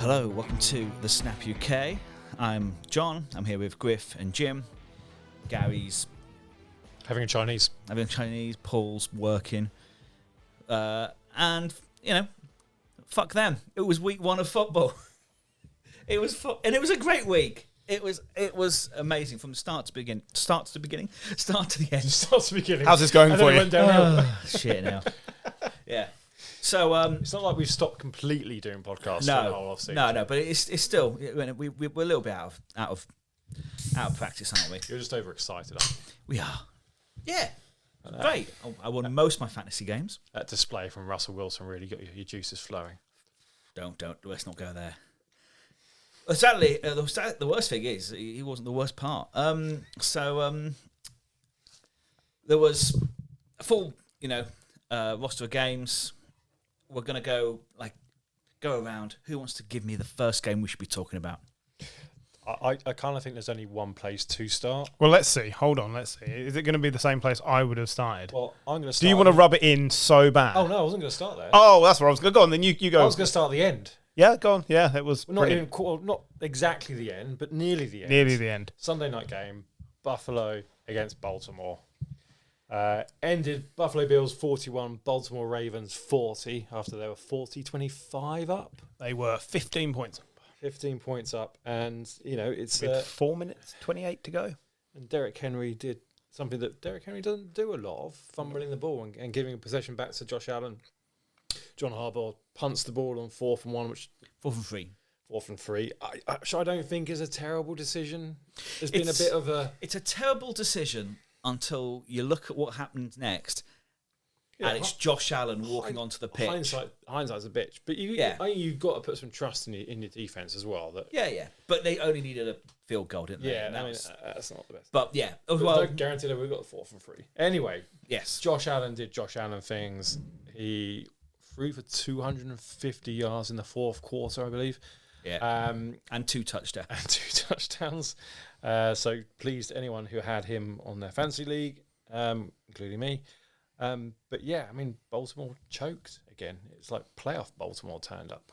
Hello, welcome to the Snap UK. I'm John. I'm here with Griff and Jim. Gary's having a Chinese. Paul's working. And, you know, fuck them. It was week one of football. It was a great week. It was amazing from the start to the end. Start to beginning. How's this going for you? Went downhill. Shit now. Yeah. So it's not like we've stopped completely doing podcasts. No, but it's still we're a little bit out of practice, aren't we? You're just overexcited. Aren't you? We are. Yeah. Great. I won most of my fantasy games. That display from Russell Wilson really got your juices flowing. Don't. Let's not go there. Sadly, the worst thing is he wasn't the worst part. There was a full, roster of games. We're going to go around. Who wants to give me the first game we should be talking about? I kind of think there's only one place to start. Well, let's see. Hold on, let's see. Is it going to be the same place I would have started? Well, I'm going to start. Do you want to rub it in so bad? Oh, no, I wasn't going to start there. Oh, that's where I was going to go on. Then you go. I was going to start at the end. Yeah, go on. Yeah, it was not exactly the end, but nearly the end. Nearly the end. Sunday night game, Buffalo against Baltimore. Ended Buffalo Bills 41, Baltimore Ravens 40 after they were 40-25 up. They were 15 points. 15 points up, and it's with 4 minutes 28 to go. And Derrick Henry did something that Derrick Henry doesn't do a lot of, fumbling the ball and giving a possession back to Josh Allen. John Harbaugh punts the ball on 4th and 1, which 4th and 3. 4th and 3. I don't think is a terrible decision. There's been a bit of a. It's a terrible decision until you look at what happens next. Yeah, and it's Josh Allen walking onto the pitch. Hindsight's a bitch, but I think you've got to put some trust in your defense as well. Yeah. But they only needed a field goal, didn't they? Yeah, that's not the best. But yeah, don't guarantee that we've got the 4th and 3. Anyway, yes, Josh Allen did Josh Allen things. He threw for 250 yards in the 4th quarter, I believe. Yeah, and 2 touchdowns. So pleased anyone who had him on their fantasy league, including me. But yeah, I mean, Baltimore choked again. It's like playoff Baltimore turned up.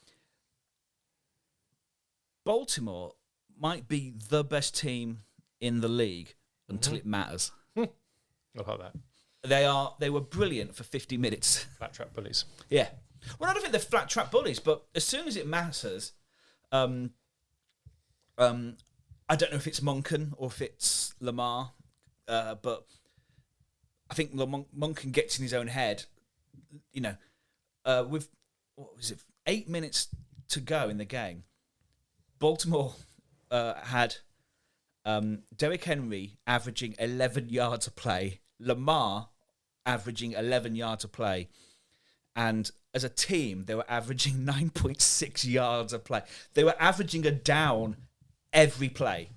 Baltimore might be the best team in the league until it matters. I like that. They were brilliant for 50 minutes. Flat trap bullies. Yeah. Well, I don't think they're flat trap bullies, but as soon as it matters, I don't know if it's Monken or if it's Lamar, but I think Monken gets in his own head. With 8 minutes to go in the game, Baltimore had Derrick Henry averaging 11 yards a play, Lamar averaging 11 yards a play, and as a team, they were averaging 9.6 yards a play. They were averaging a down every play,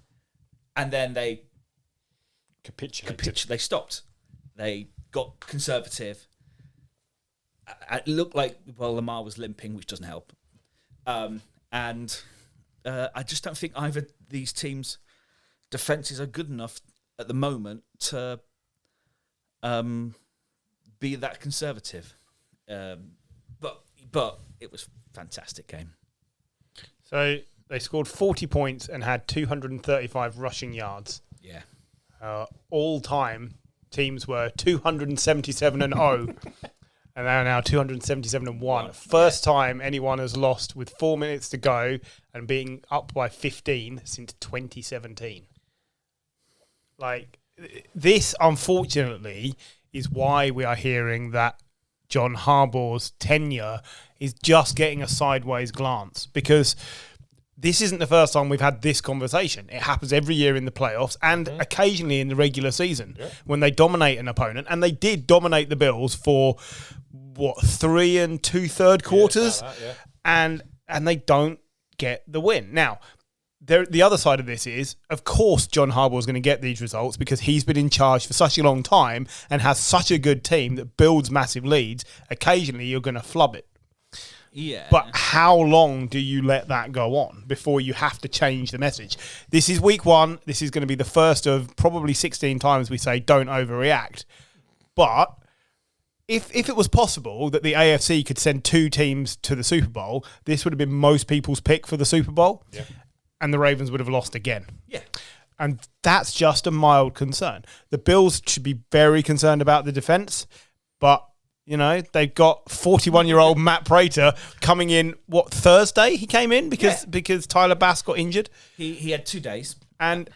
and then they capitulated. They stopped. They got conservative. It looked like Lamar was limping, which doesn't help. And I just don't think either of these teams' defenses are good enough at the moment to be that conservative. But it was a fantastic game. So they scored 40 points and had 235 rushing yards. Yeah. All time, teams were 277-0, and they're now 277-1. First time anyone has lost with 4 minutes to go and being up by 15 since 2017. Like, this, unfortunately, is why we are hearing that John Harbaugh's tenure is just getting a sideways glance, because this isn't the first time we've had this conversation. It happens every year in the playoffs and occasionally in the regular season when they dominate an opponent. And they did dominate the Bills for, 3 2/3 quarters? And they don't get the win. Now, the other side of this is, of course, John Harbaugh is going to get these results because he's been in charge for such a long time and has such a good team that builds massive leads. Occasionally, you're going to flub it. Yeah. But how long do you let that go on before you have to change the message? This is week 1. This is going to be the first of probably 16 times we say don't overreact. But if it was possible that the AFC could send 2 teams to the Super Bowl, this would have been most people's pick for the Super Bowl. Yeah. And the Ravens would have lost again. Yeah. And that's just a mild concern. The Bills should be very concerned about the defense, but they've got 41-year-old Matt Prater coming in. What, Thursday he came in because Tyler Bass got injured. He had 2 days, and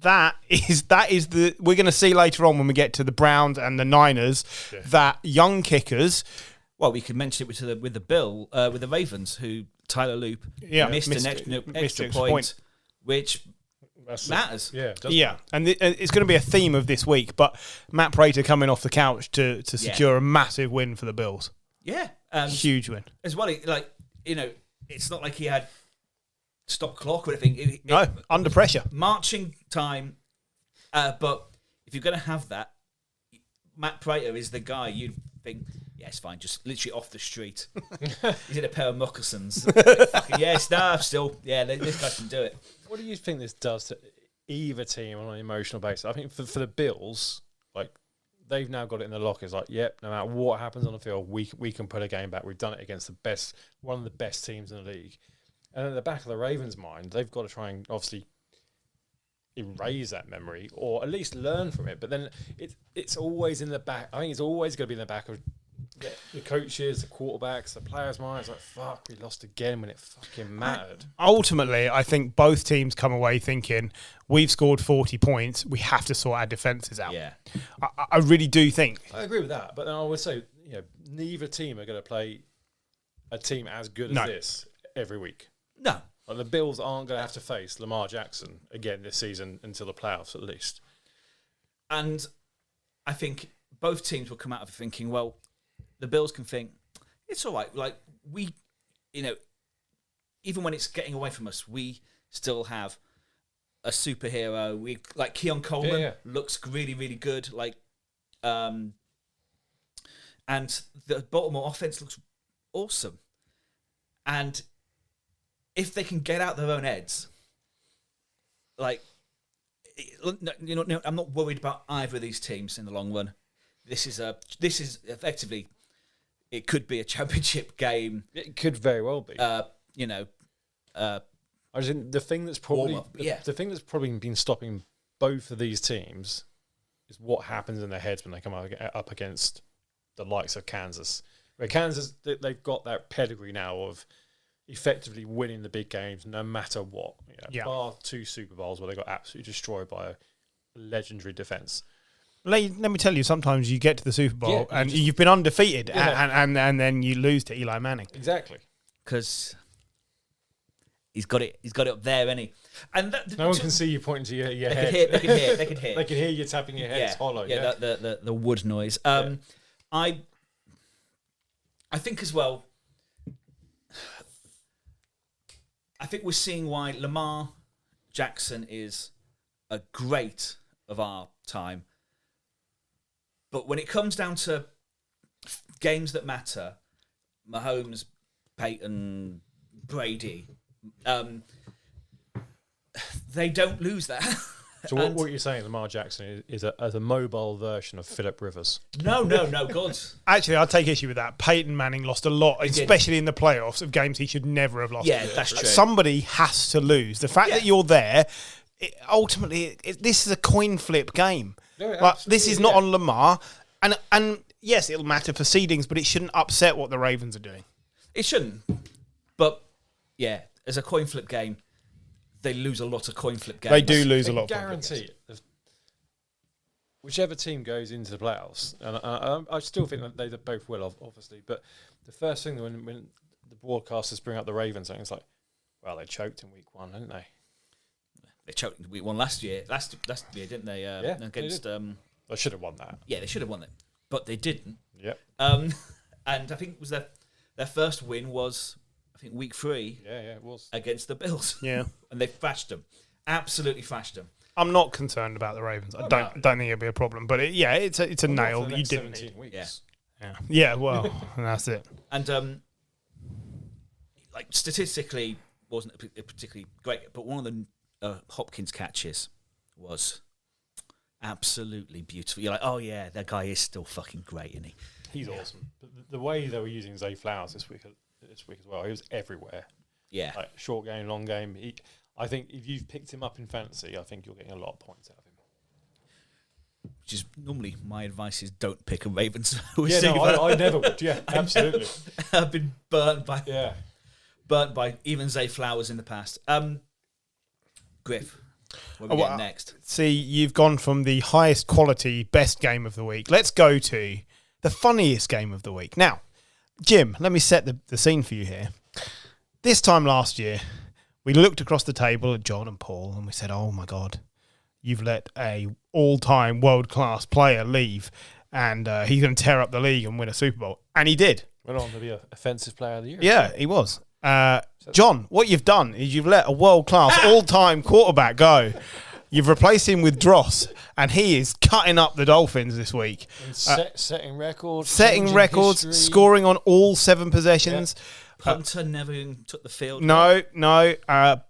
that is the we're going to see later on when we get to the Browns and the Niners that young kickers. Well, we could mention it with the Ravens, who Tyler Loop missed an extra point, which matters. And it's going to be a theme of this week. But Matt Prater coming off the couch to secure a massive win for the Bills. Yeah, huge win as well. It's not like he had stop clock or anything. Under pressure, marching time. But if you're going to have that, Matt Prater is the guy you'd think. Yeah, it's fine. Just literally off the street. He's in a pair of moccasins. This guy can do it. What do you think this does to either team on an emotional basis? I think for the Bills, they've now got it in the lockers. No matter what happens on the field, we can put a game back. We've done it against one of the best teams in the league. And at the back of the Ravens' mind, they've got to try and obviously erase that memory or at least learn from it. But then it's always in the back. I think it's always going to be in the back of the coaches, the quarterbacks, the players' minds. Fuck, we lost again when it fucking mattered. Ultimately, I think both teams come away thinking, we've scored 40 points, we have to sort our defences out. Yeah. I really do think. I agree with that. But then I would say, neither team are going to play a team as good as this every week. No. The Bills aren't going to have to face Lamar Jackson again this season until the playoffs, at least. And I think both teams will come out of thinking, well, the Bills can think, it's all right. We, even when it's getting away from us, we still have a superhero. We Keon Coleman looks really, really good. And the Baltimore offense looks awesome. And if they can get out their own heads, I'm not worried about either of these teams in the long run. This is effectively, it could be a championship game. It could very well be. I think the thing that's probably been stopping both of these teams is what happens in their heads when they come up against the likes of Kansas. Where Kansas, they've got that pedigree now of effectively winning the big games no matter what. Bar 2 Super Bowls where they got absolutely destroyed by a legendary defense. Let me tell you, sometimes you get to the Super Bowl and you've been undefeated and then you lose to Eli Manning. Exactly. Because he's got it up there, hasn't he? And no one can see you pointing to your head. They can hear. They can hear you tapping your head. It's hollow. Yeah, the wood noise. I think as well, I think we're seeing why Lamar Jackson is a great of our time. But when it comes down to games that matter, Mahomes, Peyton, Brady, they don't lose that. So what you're saying, Lamar Jackson is a mobile version of Philip Rivers? No, God. Actually, I'll take issue with that. Peyton Manning lost a lot, especially in the playoffs, of games he should never have lost. Yeah, that's true. Somebody has to lose. The fact that you're there, ultimately, this is a coin flip game. No, this is not on Lamar. And yes, it'll matter for seedings, but it shouldn't upset what the Ravens are doing. It shouldn't. But, yeah, as a coin flip game, they lose a lot of coin flip games. They do lose a lot. Guarantee it. Whichever team goes into the playoffs, and I still think that they both will, obviously. But the first thing when the broadcasters bring up the Ravens, it's like, well, they choked in week 1, didn't they? They choked in week 1 last year. Last year, didn't they? Against. They should have won that. Yeah, they should have won it, but they didn't. Yep. And I think it was their first win was, I think, week 3. Yeah, it was against the Bills. Yeah, and they fashed them, absolutely fashed them. I'm not concerned about the Ravens. I don't think it'll be a problem. But it's a nail that you didn't need. Weeks. Yeah. Well, and that's it. And statistically, wasn't particularly great. But one of the Hopkins catches was absolutely beautiful. You're like, oh yeah, that guy is still fucking great, isn't he? He's awesome. But the way they were using Zay Flowers this week as well, he was everywhere. Yeah. Like short game, long game. I think if you've picked him up in fantasy, I think you're getting a lot of points out of him. Which is normally my advice is don't pick a Ravens I never would. Yeah, absolutely. I've been burnt by even Zay Flowers in the past. Griff, what are we getting next? See, you've gone from the highest quality, best game of the week. Let's go to the funniest game of the week. Now, Jim, let me set the scene for you here. This time last year, we looked across the table at John and Paul and we said, oh my God, you've let a all-time world-class player leave and he's going to tear up the league and win a Super Bowl. And he did. Went on to be an offensive player of the year. Yeah, he was. John, what you've done is you've let a world-class all-time quarterback go. You've replaced him with Dross, and he is cutting up the Dolphins this week. Setting records. Setting records, history. Scoring on all 7 possessions. Punter never even took the field. No.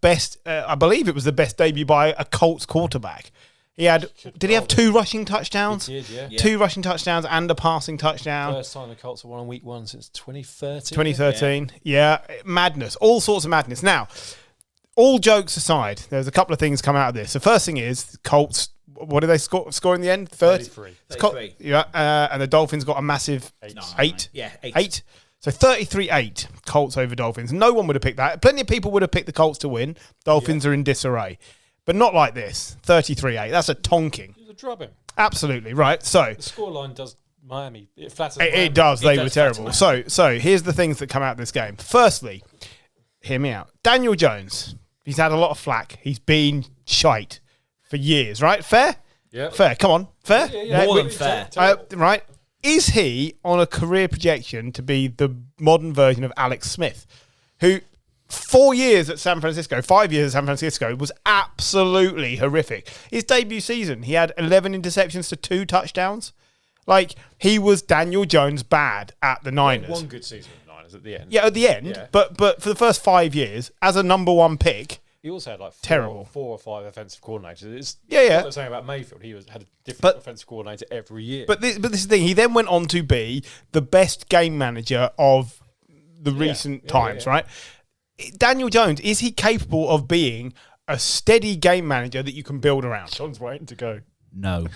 Best. I believe it was the best debut by a Colts quarterback. He had. Did he have 2 rushing touchdowns? He did, yeah. 2 rushing touchdowns and a passing touchdown. First time the Colts have won on week 1 since 2013. 2013. Yeah, madness. All sorts of madness. Now, all jokes aside, there's a couple of things come out of this. The first thing is Colts. What did they score in the end? 33. 33. Yeah, and the Dolphins got a massive 8. Yeah, 8. So 33-8 Colts over Dolphins. No one would have picked that. Plenty of people would have picked the Colts to win. Dolphins are in disarray. But not like this. 33-8. That's a tonking. It was a drubbing. Absolutely, right. So the scoreline does Miami. It flatters Miami. It does. They were does terrible. So here's the things that come out of this game. Firstly, hear me out. Daniel Jones. He's had a lot of flack. He's been shite for years, right? Fair? Yeah. Fair. Come on. Fair? Yeah. More than fair. Right. Is he on a career projection to be the modern version of Alex Smith, who 4 years at San Francisco, 5 years at San Francisco, was absolutely horrific. His debut season, he had 11 interceptions to 2 touchdowns. Like, he was Daniel Jones bad at the Niners. One good season with the Niners at the end. Yeah, at the end. Yeah. But for the first 5 years, as a number 1 pick, He also had like Terrible. 4 or 5 offensive coordinators. It's Yeah. what they're saying about Mayfield. He had a different offensive coordinator every year. But this is the thing. He then went on to be the best game manager of the recent times, right? Daniel Jones, is he capable of being a steady game manager that you can build around? John's waiting to go. No.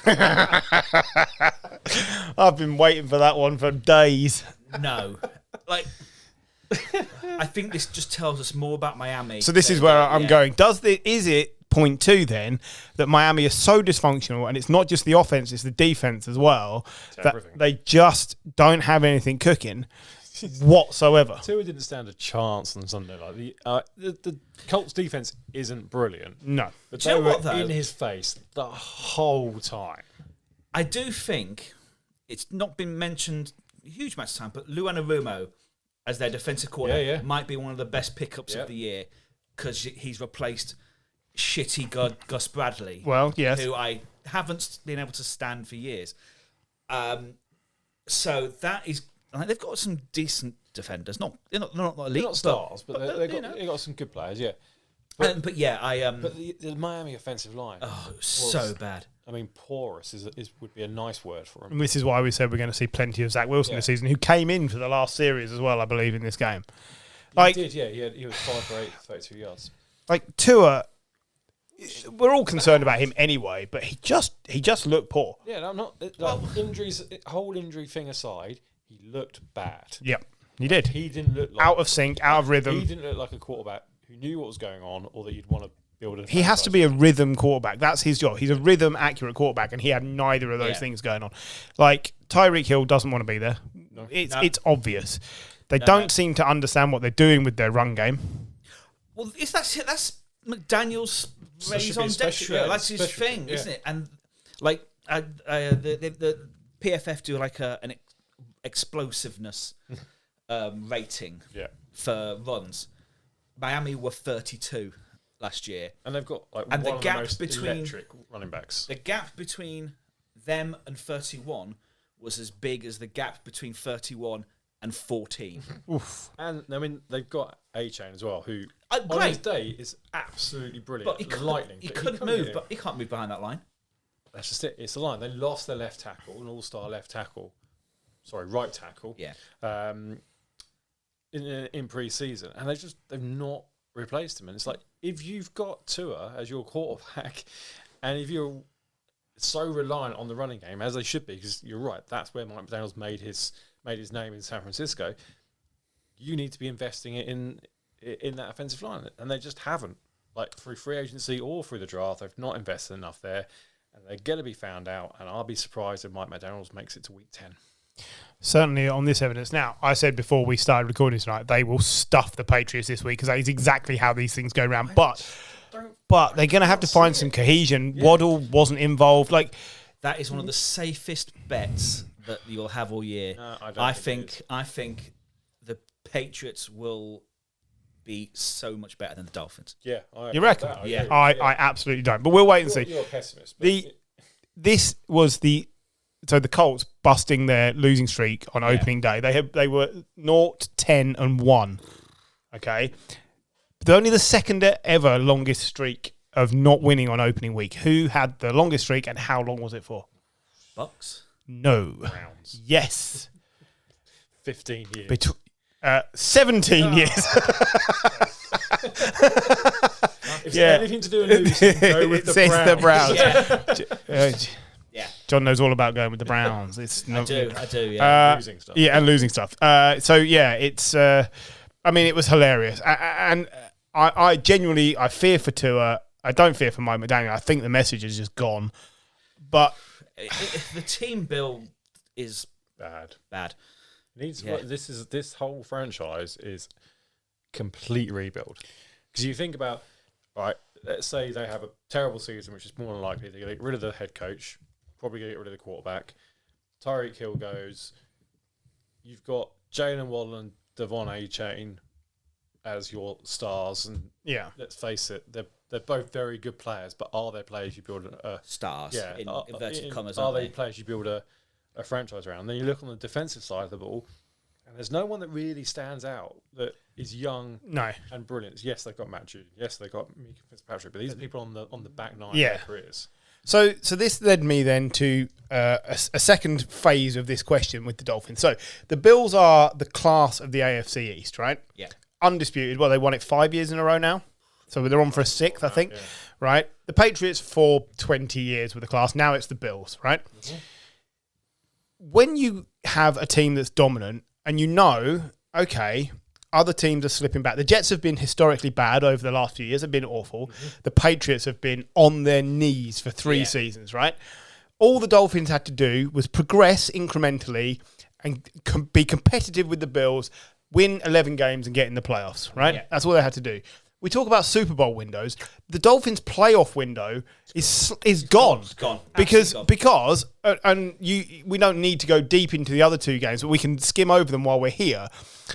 I've been waiting for that one for days. No. Like, I think this just tells us more about Miami. So this is where I'm going. Is it point 2 then that Miami is so dysfunctional, and it's not just the offense, it's the defense as well, that everything. they just don't have anything cooking whatsoever. Tua didn't stand a chance on Sunday. Like the Colts defense isn't brilliant. No. But Do they you know were what, though? in his face the whole time. I do think it's not been mentioned a huge amount of time, but Lou Anarumo as their defensive coordinator might be one of the best pickups of the year because he's replaced shitty Gus Bradley. Well, yes. Who I haven't been able to stand for years. So that is, they've got some decent defenders. They're not elite. They're not stars, but they got some good players. Yeah. But But the Miami offensive line. Oh, so bad. I mean, porous would be a nice word for him. And this is why we said we're going to see plenty of Zach Wilson this season, who came in for the last series as well, I believe, in this game. Like, He did, yeah. He was 5 for 8, 32 yards. Like Tua, we're all concerned about him anyway, but he just looked poor. Yeah, injuries, whole injury thing aside, he looked bad. Yep, he did. He didn't look like Out of sync, out of rhythm. He didn't look like a quarterback who knew what was going on, or that you'd want to build a. He has to be a rhythm quarterback. That's his job. He's a rhythm accurate quarterback, and he had neither of those things going on. Like Tyreek Hill doesn't want to be there. No. It's obvious. They don't seem to understand what they're doing with their run game. Well, that's McDaniel's raison d'etre. That's his thing, isn't it? And like the PFF do like an explosiveness rating for runs. Miami were 32 last year, and they've got like and one the of gap the most between electric running backs. The gap between them and 31 was as big as the gap between 31 and 14. Oof. And I mean, they've got A-Chain as well, who on great. his day is absolutely brilliant. But he Lightning. He couldn't move, but he can't move behind that line. that's just it. It's the line. They lost their left tackle, an all-star left tackle. Sorry, right tackle. Yeah. In pre-season, and they've not replaced him. And it's like, if you've got Tua as your quarterback, and if you're so reliant on the running game as they should be, because you're right, that's where Mike McDaniel's made his name in San Francisco. You need to be investing it in that offensive line, and they just haven't. Like through free agency or through the draft, they've not invested enough there, and they're going to be found out. And I'll be surprised if Mike McDaniel's makes it to week 10. Certainly on this evidence. Now, I said before we started recording tonight, they will stuff the Patriots this week because that is exactly how these things go around. But they're going to have to find some cohesion. Yeah. Waddle wasn't involved. Like that is one of the safest bets that you'll have all year. No, I think the Patriots will be so much better than the Dolphins. Yeah, you reckon? Yeah, I absolutely don't. But we'll wait and see. You're a pessimist. This was the Colts busting their losing streak on opening day. They were 0-10-1. Okay, but only the second ever longest streak of not winning on opening week. Who had the longest streak and how long was it for? Bucks? No. Browns. Yes. 15 years. 17 years. If anything to do with losing, go with the Browns. Yeah. John knows all about going with the Browns. I do. Yeah, losing stuff. Yeah, and losing stuff. It's. It was hilarious, and I genuinely fear for Tua. I don't fear for Mike McDaniel. I think the message is just gone. But the team build is bad. This whole franchise is complete rebuild. Because you think about, right, let's say they have a terrible season, which is more than likely they're going to get rid of the head coach, probably going to get rid of the quarterback. Tyreek Hill goes. You've got Jalen Waddle and Devon A-Chain as your stars, and let's face it, they're both very good players, but are they players you build stars? Yeah, in inverted commas. Are they players you build a franchise around? And then you look on the defensive side of the ball, and there's no one that really stands out that is young and brilliant. Yes, they've got Matt Judon. Yes, they've got Mika Fitzpatrick, but these are people on the back nine of their careers. So this led me then to a second phase of this question with the Dolphins. So the Bills are the class of the AFC East, right? Yeah. Undisputed. Well, they won it 5 years in a row now. So they're on for a sixth, I think. Yeah. Right? The Patriots for 20 years with the class. Now it's the Bills, right? Mm-hmm. When you have a team that's dominant and okay, other teams are slipping back. The Jets have been historically bad over the last few years. They've been awful. Mm-hmm. The Patriots have been on their knees for 3 seasons, right? All the Dolphins had to do was progress incrementally and be competitive with the Bills, win 11 games and get in the playoffs, right? Yeah. That's all they had to do. We talk about Super Bowl windows. The Dolphins' playoff window is gone. It's gone. Because we don't need to go deep into the other 2 games, but we can skim over them while we're here.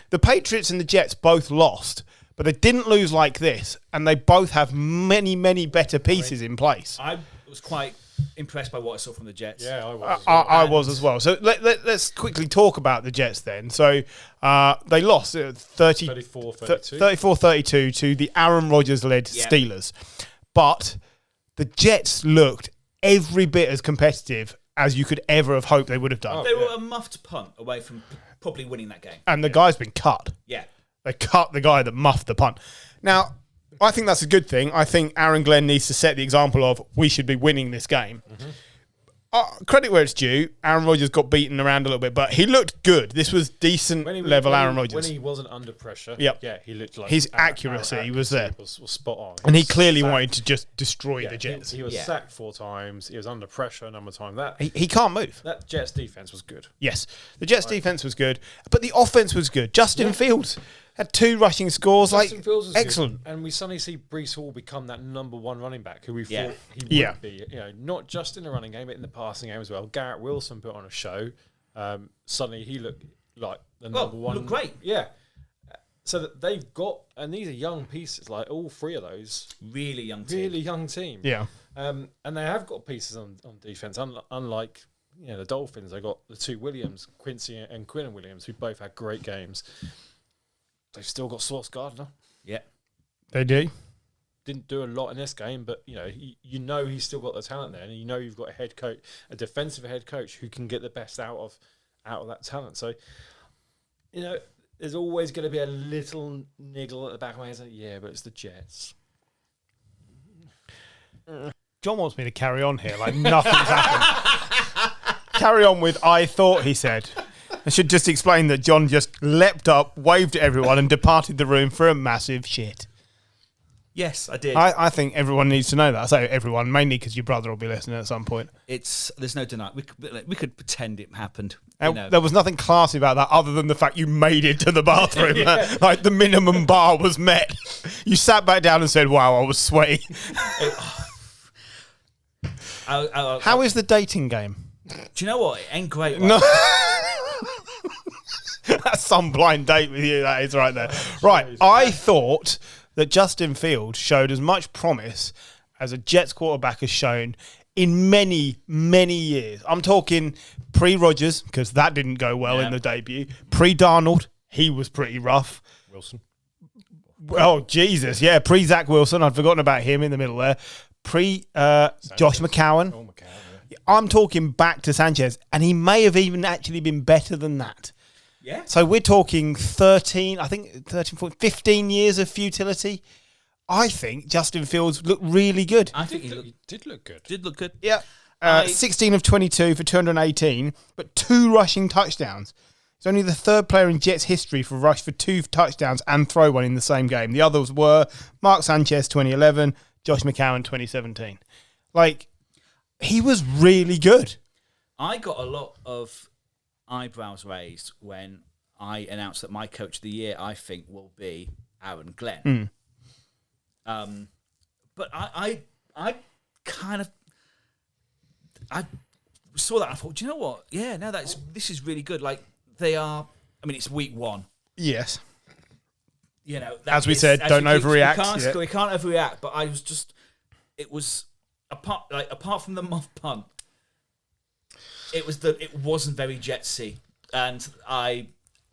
The Patriots and the Jets both lost, but they didn't lose like this, and they both have many, many better pieces in place. I was quite impressed by what I saw from the Jets. Yeah, I was. I was as well. So let's quickly talk about the Jets then. So they lost 34-32 to the Aaron Rodgers-led Steelers. But the Jets looked every bit as competitive as you could ever have hoped they would have done. They were a muffed punt away from probably winning that game. And the guy's been cut. Yeah. They cut the guy that muffed the punt. Now, I think that's a good thing. I think Aaron Glenn needs to set the example of we should be winning this game. Mm-hmm. Credit where it's due. Aaron Rodgers got beaten around a little bit, but he looked good. This was decent level Aaron Rodgers. When he wasn't under pressure, he looked like his accuracy was there. Was spot on. And he clearly wanted to just destroy the Jets. He was sacked 4 times. He was under pressure a number of times. He can't move. That Jets defense was good. Yes, the Jets defense was good, but the offense was good. Justin Fields had 2 rushing scores. Justin Fields was excellent. Good. And we suddenly see Breece Hall become that number 1 running back who we thought he would be. Not just in the running game, but in the passing game as well. Garrett Wilson put on a show. Suddenly he looked like the number 1. Looked great. Yeah. So that they've got, and these are young pieces, like all 3 of those. Really young team. Yeah. And they have got pieces on defense, unlike the Dolphins. They got the 2 Williams, Quincy and Quinnen Williams, who both had great games. They've still got Sauce Gardner. Yeah. They do. didn't do a lot in this game, but you know he's still got the talent there, and you know you've got a head coach, a defensive head coach who can get the best out of that talent. So, there's always going to be a little niggle at the back of my head. Like, yeah, but it's the Jets. John wants me to carry on here like nothing's happened. Carry on with I thought, he said. I should just explain that John just leapt up, waved at everyone and departed the room for a massive shit. Yes, I did. I think everyone needs to know that. I say everyone, mainly because your brother will be listening at some point. There's no denying. We could pretend it happened. There was nothing classy about that other than the fact you made it to the bathroom. Yeah. Like the minimum bar was met. You sat back down and said, wow, I was sweaty. How is the dating game? Do you know what? It ain't great. No. That's some blind date with you, that is right there. Right, I thought that Justin Fields showed as much promise as a Jets quarterback has shown in many, many years. I'm talking pre-Rodgers, because that didn't go well in the debut. Pre-Darnold, he was pretty rough. Wilson. Oh, Jesus, yeah. Pre-Zach Wilson, I'd forgotten about him in the middle there. Josh McCown. Oh, McCown, yeah. I'm talking back to Sanchez, and he may have even actually been better than that. Yeah. So we're talking 13, 14, 15 years of futility. I think Justin Fields looked really good. I think he did look good. Did look good. Yeah. 16 of 22 for 218, but 2 rushing touchdowns. He's only the third player in Jets history for rush for 2 touchdowns and throw one in the same game. The others were Marc Sanchez 2011, Josh McCown 2017. Like, he was really good. I got a lot of eyebrows raised when I announced that my coach of the year, I think, will be Aaron Glenn. But I kind of saw that and I thought, do you know what? Yeah, no, this is really good. Like, they are. I mean, it's week 1. Yes. As we said, don't overreact. We can't overreact. But I was just, it was apart from the muff punt, it wasn't very Jetsy, and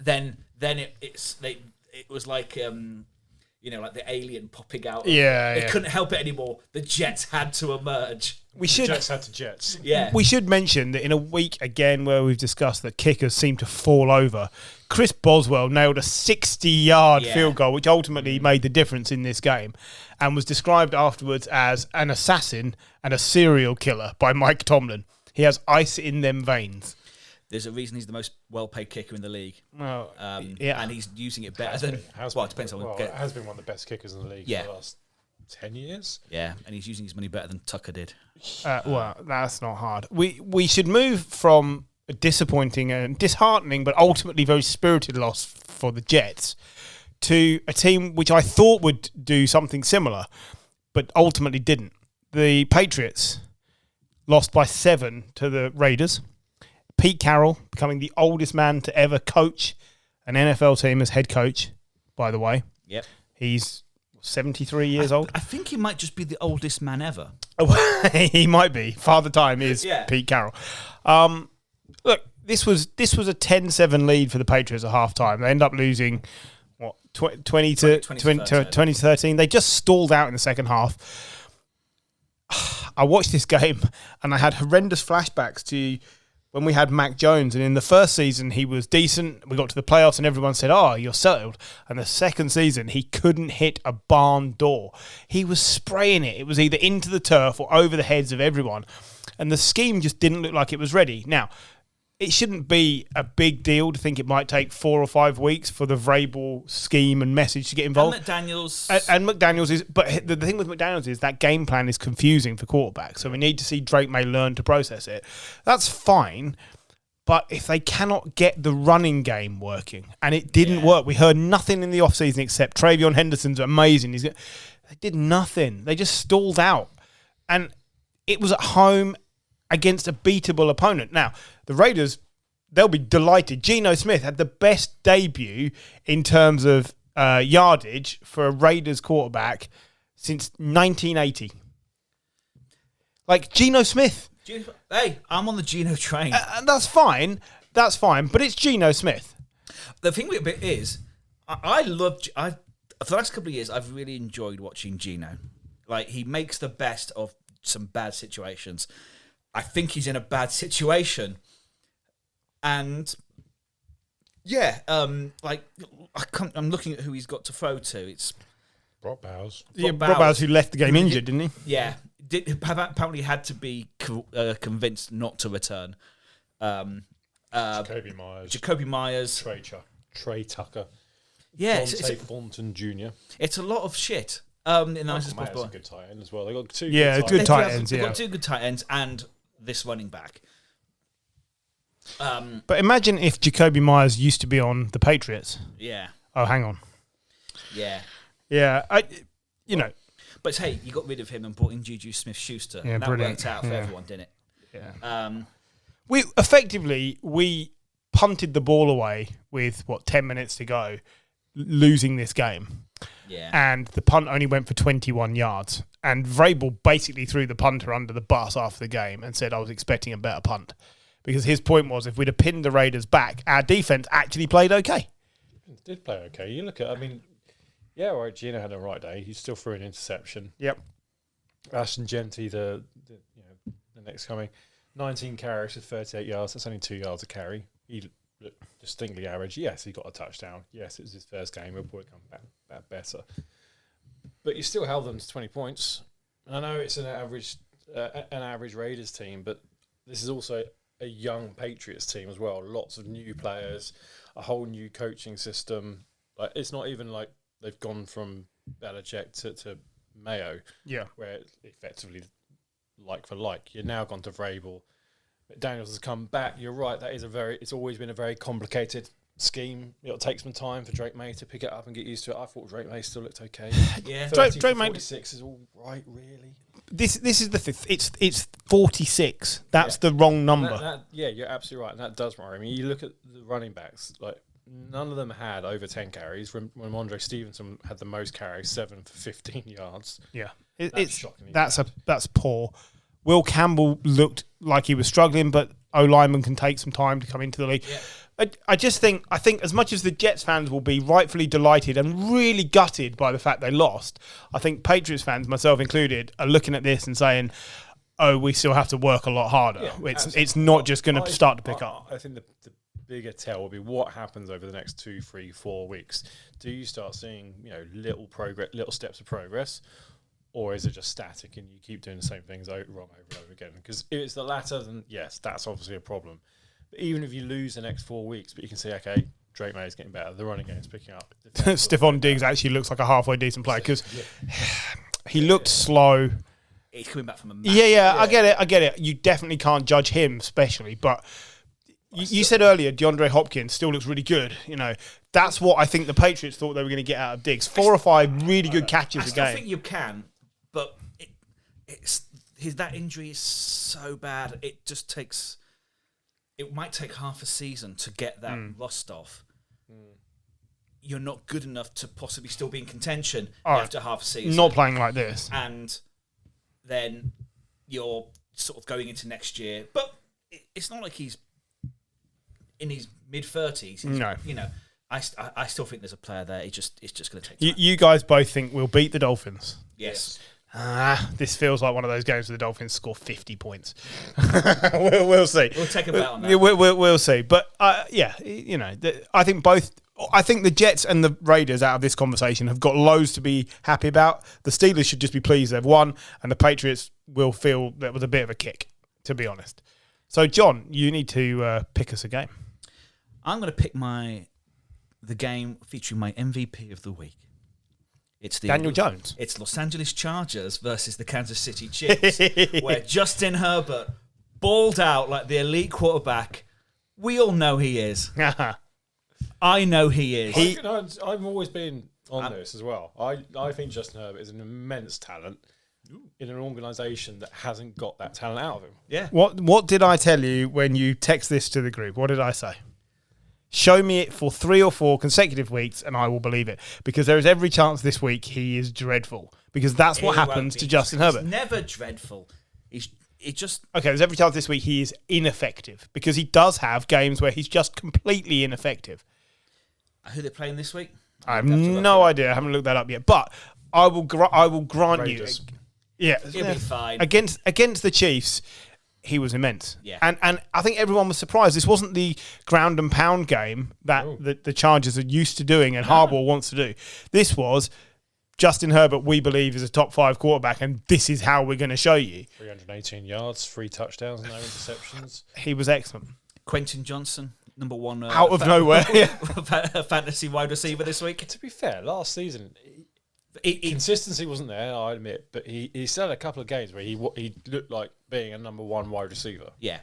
then it was like like the alien popping out. They couldn't help it anymore. The Jets had to emerge. Jets had to Jets. Yeah. We should mention that in a week again where we've discussed that kickers seem to fall over, Chris Boswell nailed a 60-yard field goal, which ultimately made the difference in this game, and was described afterwards as an assassin and a serial killer by Mike Tomlin. He has ice in them veins. There's a reason he's the most well-paid kicker in the league. Well, and he's using it better than. It has been one of the best kickers in the league for the last 10 years. Yeah, and he's using his money better than Tucker did. Well, that's not hard. We should move from a disappointing and disheartening, but ultimately very spirited loss for the Jets to a team which I thought would do something similar, but ultimately didn't. The Patriots lost by 7 to the Raiders. Pete Carroll becoming the oldest man to ever coach an NFL team as head coach, by the way. Yep. He's 73 years old. I think he might just be the oldest man ever. He might be. Father Time is Pete Carroll. Look, this was a 10-7 lead for the Patriots at halftime. They end up losing 20 to 13. They just stalled out in the second half. I watched this game and I had horrendous flashbacks to when we had Mac Jones, and in the first season he was decent. We got to the playoffs and everyone said, "Oh, you're settled." And the second season he couldn't hit a barn door. He was spraying it. It was either into the turf or over the heads of everyone. And the scheme just didn't look like it was ready. Now, it shouldn't be a big deal to think it might take 4 or 5 weeks for the Vrabel scheme and message to get involved. And McDaniels. And McDaniels is... But the thing with McDaniels is that game plan is confusing for quarterbacks. So we need to see Drake May learn to process it. That's fine. But if they cannot get the running game working, and it didn't work, we heard nothing in the offseason except Travion Henderson's amazing. They did nothing. They just stalled out. And it was at home against a beatable opponent. Now, the Raiders, they'll be delighted. Geno Smith had the best debut in terms of yardage for a Raiders quarterback since 1980. Like, Geno Smith. Hey, I'm on the Geno train. And that's fine. That's fine. But it's Geno Smith. The thing with it is, I love... for the last couple of years, I've really enjoyed watching Geno. Like, he makes the best of some bad situations. I think he's in a bad situation. And, yeah, I'm looking at who he's got to throw to. It's Brock Bowers. Brock Bowers, who left the game injured, didn't he? Yeah. Apparently had to be convinced not to return. Jacoby Myers. Trey Tucker. Yeah, Dante Thornton Jr. It's a lot of shit. In the nicest Myers possible. is a good tight end as well. They got two. Good tight ends. They've got two good tight ends and this running back. But imagine if Jacoby Myers used to be on the Patriots. Yeah. Oh, hang on. Yeah. Yeah, But hey, you got rid of him and brought in Juju Smith-Schuster. Yeah, and that brilliant. worked out for everyone, didn't it? Yeah. We punted the ball away with 10 minutes to go, losing this game. Yeah. And the punt only went for 21 yards. And Vrabel basically threw the punter under the bus after the game and said, I was expecting a better punt. Because his point was, if we'd have pinned the Raiders back, our defense actually played okay. It did play okay. You look at, Gino had a right day. He still threw an interception. Yep. Ashton Genty, the next coming, 19 carries for 38 yards. That's only 2 yards a carry. He looked distinctly average. Yes, he got a touchdown. Yes, it was his first game. He'll probably come back better. But you still held them to 20 points. And I know it's an average Raiders team, but this is also a young Patriots team as well. Lots of new players, a whole new coaching system. Like, it's not even like they've gone from Belichick to Mayo, where it's effectively like for like. You're now gone to Vrabel. Daniels has come back. You're right. That is it's always been a very complicated scheme. It'll take some time for Drake May to pick it up and get used to it. I thought Drake May still looked okay. Yeah, Drake May 46 is all right, really. This is the fifth. It's 46. That's the wrong number. You're absolutely right, and that does worry me. You look at the running backs, like none of them had over 10 carries. Ramondre Stevenson had the most carries, 7 for 15 yards. Yeah, that's shocking. That's poor. Will Campbell looked like he was struggling, but O-lineman can take some time to come into the league. Yeah. I think as much as the Jets fans will be rightfully delighted and really gutted by the fact they lost, I think Patriots fans, myself included, are looking at this and saying, oh, we still have to work a lot harder. Yeah, it's not just going to start to pick up. I think the bigger tell will be what happens over the next 2, 3, 4 weeks. Do you start seeing little steps of progress? Or is it just static and you keep doing the same things over and over again? Because if it's the latter, then yes, that's obviously a problem. But even if you lose the next 4 weeks, but you can see, okay, Drake May is getting better, the running game is picking up. Stephon Diggs actually looks like a halfway decent player because he looked slow. He's coming back from a match. Yeah, I get it. You definitely can't judge him, especially, but you said earlier, DeAndre Hopkins still looks really good. That's what I think the Patriots thought they were going to get out of Diggs. 4 or 5 really good catches a game. I think you can, but that injury is so bad. It just takes. It might take half a season to get that rust off. You're not good enough to possibly still be in contention after half a season. Not playing like this, and then you're sort of going into next year. But it's not like he's in his mid-30s. No. I still think there's a player there. It's just going to take time. You guys both think we'll beat the Dolphins? Yes. This feels like one of those games where the Dolphins score 50 points. we'll see. We'll take a bet on that. We'll see. But I think I think the Jets and the Raiders out of this conversation have got loads to be happy about. The Steelers should just be pleased they've won, and the Patriots will feel that was a bit of a kick, to be honest. So, John, you need to pick us a game. I'm going to pick the game featuring my MVP of the week. It's Daniel Jones. It's Los Angeles Chargers versus the Kansas City Chiefs, where Justin Herbert balled out like the elite quarterback. We all know he is. I know he is. I've always been on this as well. I think Justin Herbert is an immense talent in an organisation that hasn't got that talent out of him. Yeah. What did I tell you when you text this to the group? What did I say? Show me it for 3 or 4 consecutive weeks and I will believe it. Because there is every chance this week he is dreadful. Because that's what happens to Justin Herbert. He's never dreadful. Okay, there's every chance this week he is ineffective. Because he does have games where he's just completely ineffective. Who they're playing this week? I have no idea. I haven't looked that up yet. But I will grant Raiders. you. Yeah, He'll be fine. Against the Chiefs, he was immense. Yeah. And I think everyone was surprised. This wasn't the ground and pound game that the Chargers are used to doing and Harbaugh wants to do. This was Justin Herbert, we believe, is a top 5 quarterback, and this is how we're going to show you. 318 yards, 3 touchdowns, no interceptions. He was excellent. Quentin Johnson, number 1 out of nowhere. fantasy wide receiver this week. To be fair, last season consistency wasn't there, I admit, but he still had a couple of games where he looked like being a number 1 wide receiver. Yeah,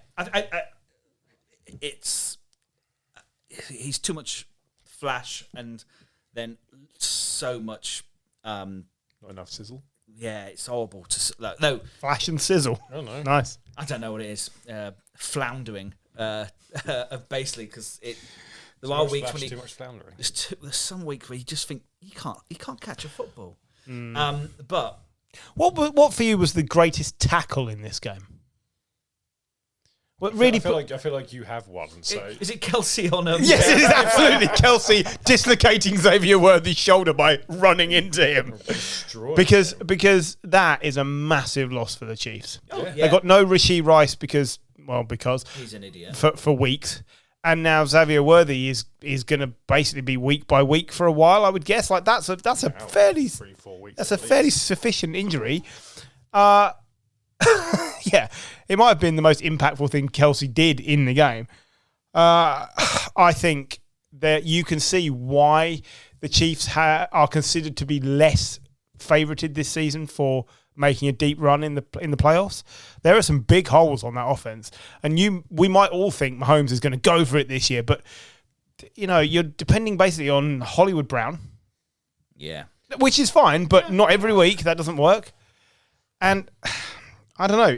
he's too much flash and then so much. Not enough sizzle. Yeah, it's horrible no. Flash and sizzle. Oh no, nice. I don't know what it is. Floundering, basically, because there are weeks when too much floundering. There's some weeks where you just think he can't catch a football. But what for you was the greatest tackle in this game? What really? I feel like you have one. So is it Kelsey on? Yes, it is absolutely Kelsey dislocating Xavier Worthy's shoulder by running into him. Because that is a massive loss for the Chiefs. Oh, yeah. They got no Rashee Rice because he's an idiot for weeks, and now Xavier Worthy is going to basically be week by week for a while. I would guess that's a fairly 3-4 weeks. That's a fairly sufficient injury. Yeah, it might have been the most impactful thing Kelsey did in the game. I think that you can see why the Chiefs are considered to be less favoured this season for making a deep run in the playoffs. There are some big holes on that offense, and we might all think Mahomes is going to go for it this year, but you're depending basically on Hollywood Brown. Yeah, which is fine, but not every week. That doesn't work, and I don't know.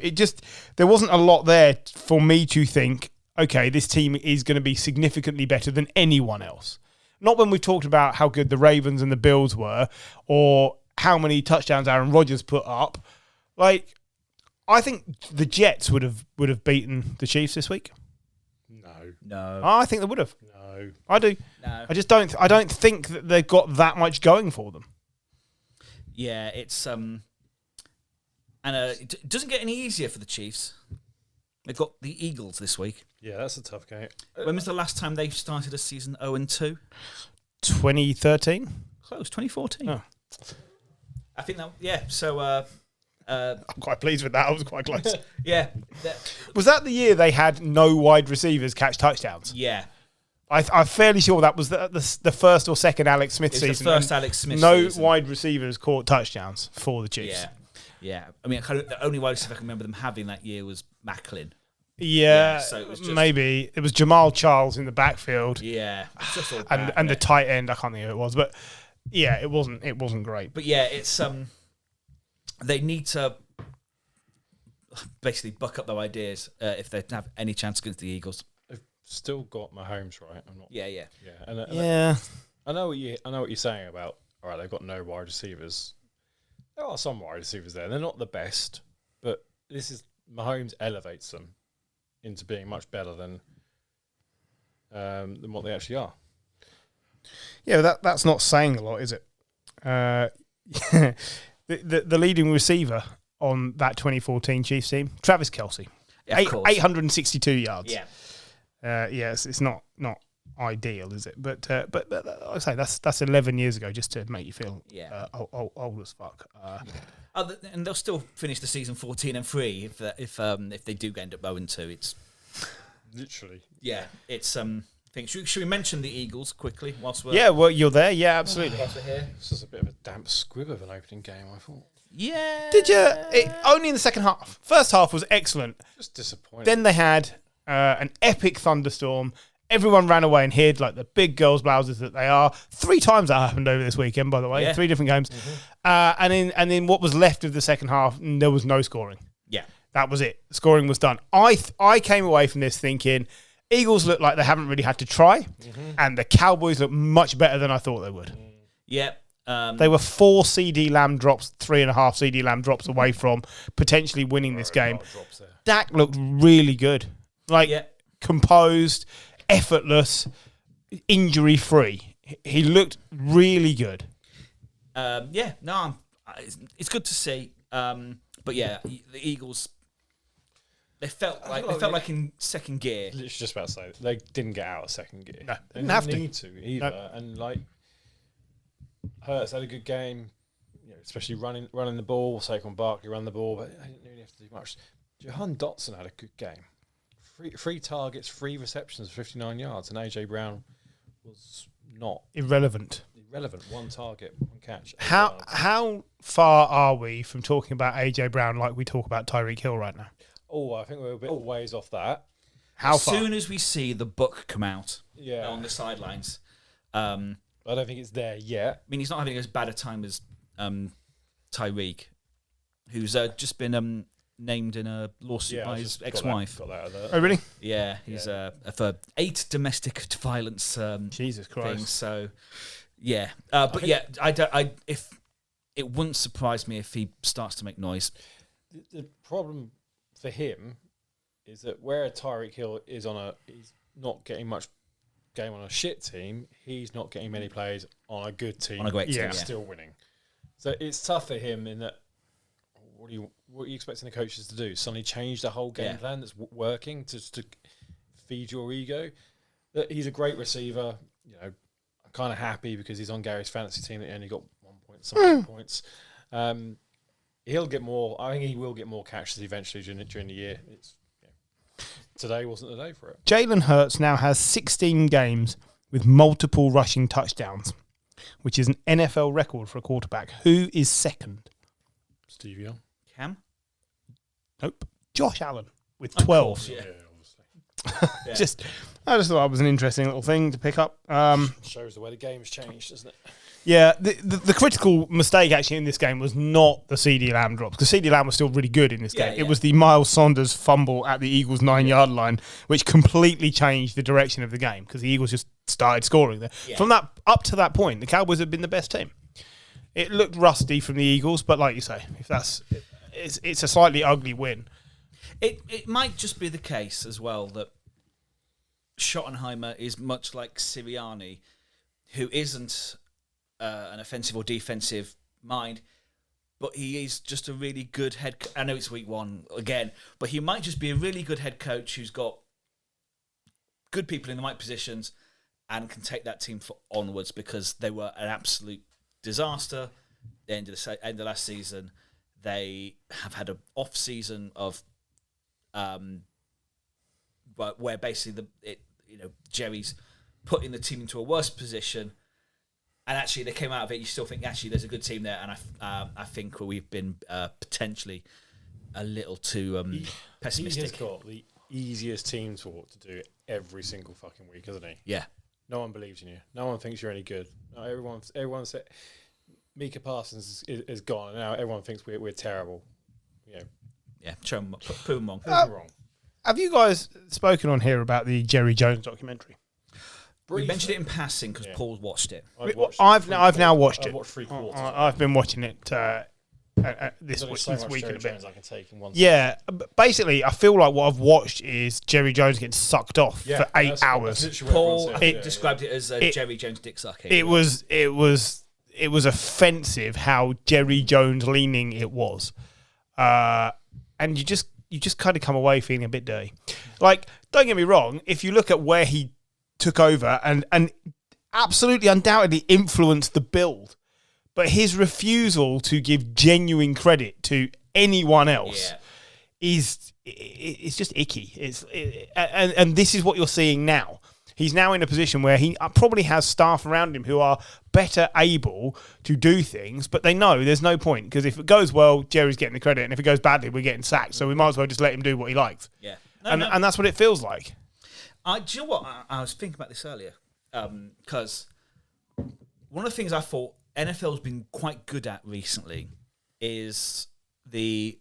There wasn't a lot there for me to think, okay, this team is going to be significantly better than anyone else. Not when we've talked about how good the Ravens and the Bills were, or how many touchdowns Aaron Rodgers put up. Like, I think the Jets would have beaten the Chiefs this week. No. I think they would have. No. I do. No. I don't think that they've got that much going for them. Yeah, it's and it doesn't get any easier for the Chiefs. They've got the Eagles this week. Yeah, that's a tough game. When was the last time they started a season 0-2? 2013? Close, 2014. Oh. I think that, yeah. So, I'm quite pleased with that. I was quite close. yeah. Was that the year they had no wide receivers catch touchdowns? Yeah. I'm fairly sure that was the first or second Alex Smith season. The first Alex Smith season. No wide receivers caught touchdowns for the Chiefs. Yeah. I mean, the only wide receiver I can remember them having that year was Macklin. Yeah, so it was just, maybe. It was Jamal Charles in the backfield. Yeah. Just all bad, and the tight end, I can't think who it was. But yeah, it wasn't great. But yeah, it's they need to basically buck up their ideas if they have any chance against the Eagles. They've still got Mahomes, right? I'm not. Yeah. I know what you're saying about. All right, they've got no wide receivers. There are some wide receivers there. They're not the best, but Mahomes elevates them into being much better than what they actually are. Yeah, that's not saying a lot, is it? The leading receiver on that 2014 Chiefs team, Travis Kelce, 862 yards. Yeah. Yes, it's not ideal, is it? But like I say, that's 11 years ago, just to make you feel old as fuck. And they'll still finish the season 14-3 if they do end up 0-2. It's literally It's should we mention the Eagles quickly whilst we're well, you're there. Yeah, absolutely. Whilst we're here. This is a bit of a damp squib of an opening game, I thought. Yeah. Did you? Only in the second half. First half was excellent. Just disappointing. Then they had an epic thunderstorm. Everyone ran away and hid like the big girls' blouses that they are. 3 times that happened over this weekend, by the way. 3 different games. Mm-hmm. And then what was left of the second half, there was no scoring. Yeah. That was it. Scoring was done. I came away from this thinking Eagles look like they haven't really had to try, and the Cowboys look much better than I thought they would. Yeah. They were 4 CD Lamb drops, 3.5 CD Lamb drops away from potentially winning this game. Dak looked really good. Composed, effortless, injury-free. He looked really good. It's good to see. But yeah, the Eagles. They felt like in second gear. Literally just about to say they didn't get out of second gear. No, they didn't have didn't to. need to either. No. And like Hurts had a good game, especially running the ball. Saquon Barkley ran the ball, but they didn't really have to do much. Jahan Dotson had a good game. Three targets, 3 receptions, 59 yards, and AJ Brown was not Irrelevant. 1 target, 1 catch. 8 How yards. how far are we from talking about AJ Brown like we talk about Tyreek Hill right now? Oh, I think we're a bit ways off that. How As far? soon as we see the book come out Yeah. on the sidelines, I don't think it's there yet. I mean, he's not having as bad a time as Tyreek, who's just been named in a lawsuit by his ex-wife. Got that alert. Oh, really? Yeah, he's for 8 domestic violence Jesus Christ. things. So, yeah, but yeah, if it wouldn't surprise me if he starts to make noise. The problem for him is that where Tyreek Hill is he's not getting much game on a shit team. He's not getting many plays on a good team. On a great team, yeah. Still winning. So it's tough for him in that. What are you expecting the coaches to do? Suddenly change the whole game plan that's working to feed your ego? That he's a great receiver. I'm kind of happy because he's on Gary's fantasy team that he only got 1 point, some points. He'll get more. I think he will get more catches eventually during the year. Today wasn't the day for it. Jalen Hurts now has 16 games with multiple rushing touchdowns, which is an NFL record for a quarterback. Who is second? Steve Young. Cam? Nope. Josh Allen with 12. Of course, yeah. Obviously. Yeah. I just thought it was an interesting little thing to pick up. Shows the way the game's changed, doesn't it? Yeah, the critical mistake actually in this game was not the CD Lamb drops, because CD Lamb was still really good in this game. Yeah. It was the Miles Saunders fumble at the Eagles' 9-yard line, which completely changed the direction of the game, because the Eagles just started scoring there. Yeah. From that up to that point, the Cowboys have been the best team. It looked rusty from the Eagles, but like you say, it's a slightly ugly win. It might just be the case as well that Schottenheimer is much like Sirianni, who isn't an offensive or defensive mind, but he is just a really good head. I know it's week 1 again, but he might just be a really good head coach who's got good people in the right positions and can take that team onwards, because they were an absolute disaster. The end of last season, they have had an off season of where basically Jerry's putting the team into a worse position. And actually, they came out of it. You still think actually there's a good team there, and I think we've been potentially a little too pessimistic. He's got the easiest team talk to do every single fucking week, hasn't he? Yeah, No one believes in you. No one thinks you're any good. No, everyone said Micah Parsons is gone, and now everyone thinks we're terrible. yeah, show 'em, prove them wrong. Wrong. Have you guys spoken on here about the Jerry Jones documentary? We mentioned it in passing because Paul watched it. I've now watched it. I've watched 3/4. I've been watching it this There's week, so much week and Jerry a bit. Jones I can take in one. Yeah, basically, I feel like what I've watched is Jerry Jones getting sucked off for 8 that's hours. literally what Paul everyone said. described it as Jerry Jones dick sucking. It was offensive how Jerry Jones leaning it was, and you just kind of come away feeling a bit dirty. Like, don't get me wrong, if you look at where he took over and absolutely undoubtedly influenced the build, but his refusal to give genuine credit to anyone else is just icky. And this is what you're seeing now. He's now in a position where he probably has staff around him who are better able to do things, but they know there's no point, because if it goes well, Jerry's getting the credit, and if it goes badly, we're getting sacked. So we might as well just let him do what he likes. Yeah, And that's what it feels like. Do you know what? I was thinking about this earlier, because one of the things I thought NFL's been quite good at recently is the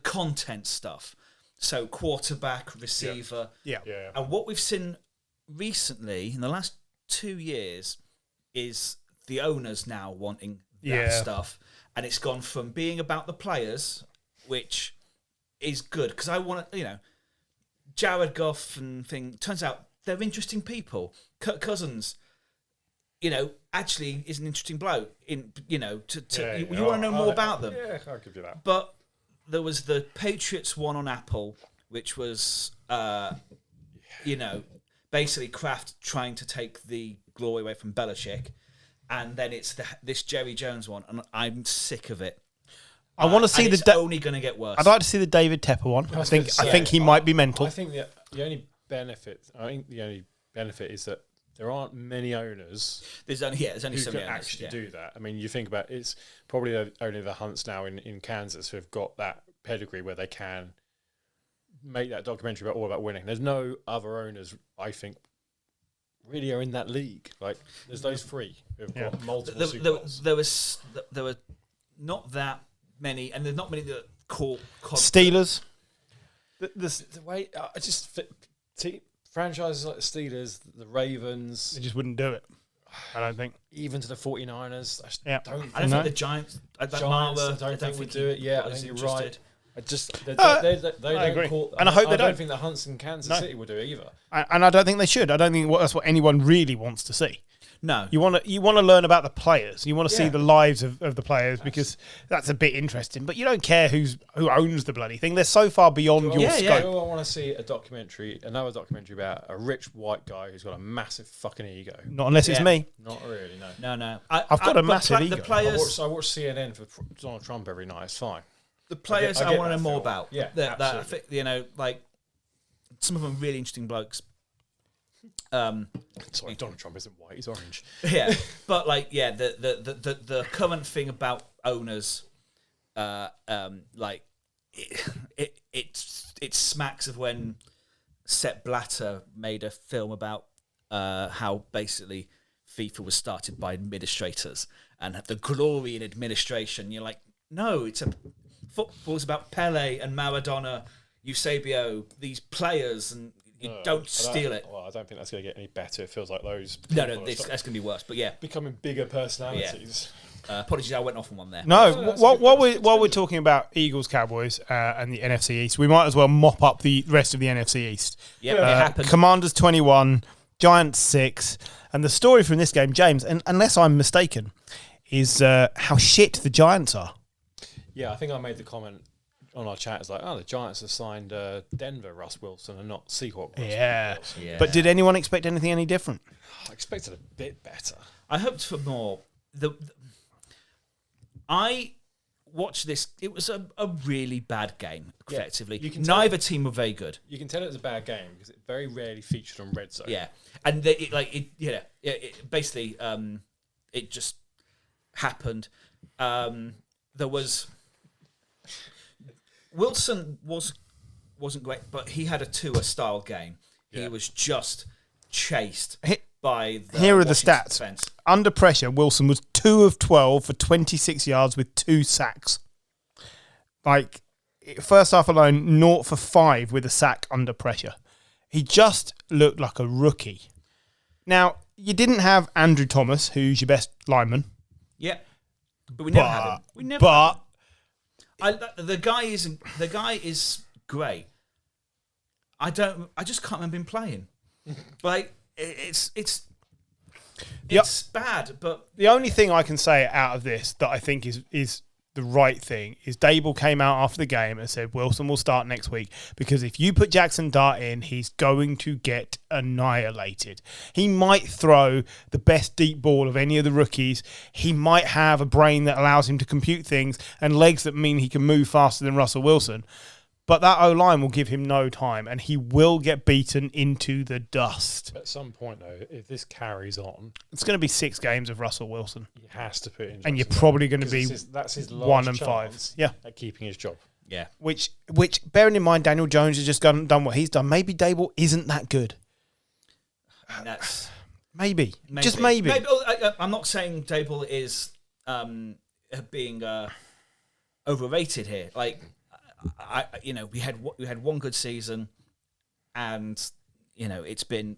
content stuff. So quarterback, receiver. Yeah. And what we've seen recently in the last 2 years is the owners now wanting that stuff. And it's gone from being about the players, which is good, because I want to, Jared Goff and thing. Turns out they're interesting people. Kirk Cousins actually is an interesting bloke. You want to know more I'll- about them. Yeah, I'll give you that. But there was the Patriots one on Apple, which was, basically Kraft trying to take the glory away from Belichick. And then it's this Jerry Jones one, and I'm sick of it. I want to see it's only going to get worse. I'd like to see the David Tepper one. I think he might be mental. I think the only benefit is that there aren't many owners. There's only who so can many owners, actually do that. I mean, you think about it's probably only the Hunts now in Kansas who have got that pedigree where they can make that documentary all about winning. There's no other owners, I think, really are in that league. Like there's those three who've got multiple Super Bowls. There were not that many, and there's not many that caught Steelers. The way I just franchises like the Steelers, the Ravens, They just wouldn't do it. I don't think. even to the 49ers. Yeah. I don't think the Giants. I don't think would do it. Yeah, I think you're right. They I don't agree. call, And I hope they I don't don't. think the Hunts in Kansas City will do it either. And I don't think they should. I don't think that's what anyone really wants to see. No. You want to learn about the players. You want to see Yeah. the lives of the players because that's a bit interesting. But you don't care who owns the bloody thing. They're so far beyond your scope. I want to see another documentary about a rich white guy who's got a massive fucking ego. Not unless it's me. Not really, no. No. I've got a massive ego. The players, I watch CNN for Donald Trump every night. It's fine. the players I I get want to that know more feel. about. Yeah, That absolutely. like some of them really interesting blokes. Sorry, Donald Trump isn't white; he's orange. Yeah, but the current thing about owners, it smacks of when Sepp Blatter made a film about how basically FIFA was started by administrators and the glory in administration. You're like, no, football's about Pele and Maradona, Eusebio, these players, and you don't steal it. Well, I don't think that's going to get any better. It feels like those. No, people are that's going to be worse. But yeah, becoming bigger personalities. apologies, I went off on one there. No, that's while good. we're talking about Eagles, Cowboys, and the NFC East, we might as well mop up the rest of the NFC East. Yeah, it happened. Commanders 21, Giants 6, and the story from this game, James, and unless I'm mistaken, is how shit the Giants are. Yeah, I think I made the comment on our chat. It's like, the Giants have signed Denver Russ Wilson and not Seahawk Russ Wilson. Yeah. But did anyone expect anything any different? I expected a bit better. I hoped for more. I watched this. It was a really bad game, effectively. you can tell- Neither team were very good. You can tell it was a bad game because it very rarely featured on Red Zone. Yeah, and basically, it just happened. There was Wilson wasn't great, but he had a Tua style game. He was just chased by the Here are the Washington stats. defense. Under pressure, Wilson was 2 of 12 for 26 yards with 2 sacks. Like, first half alone, 0 for 5 with a sack under pressure. He just looked like a rookie. Now, you didn't have Andrew Thomas, who's your best lineman. Yeah, but we never had him. We never. But The guy is great. I just can't remember him playing. Like it's bad. But the only thing I can say out of this that I think is the right thing is Dable came out after the game and said Wilson will start next week because if you put Jackson Dart in, he's going to get annihilated. He might throw the best deep ball of any of the rookies. He might have a brain that allows him to compute things and legs that mean he can move faster than Russell Wilson. But that O-line will give him no time and he will get beaten into the dust. At some point, though, if this carries on, It's going to be 6 games of Russell Wilson. he has to put in. And you're Jackson probably going to Dart, be 'cause that's his 1 last and 5. chance Yeah. at keeping his job. yeah, Which, bearing in mind, Daniel Jones has just done what he's done. Maybe Dable isn't that good. and that's Maybe. Just maybe. I'm not saying Dable is being overrated here. Like we had one good season, and it's been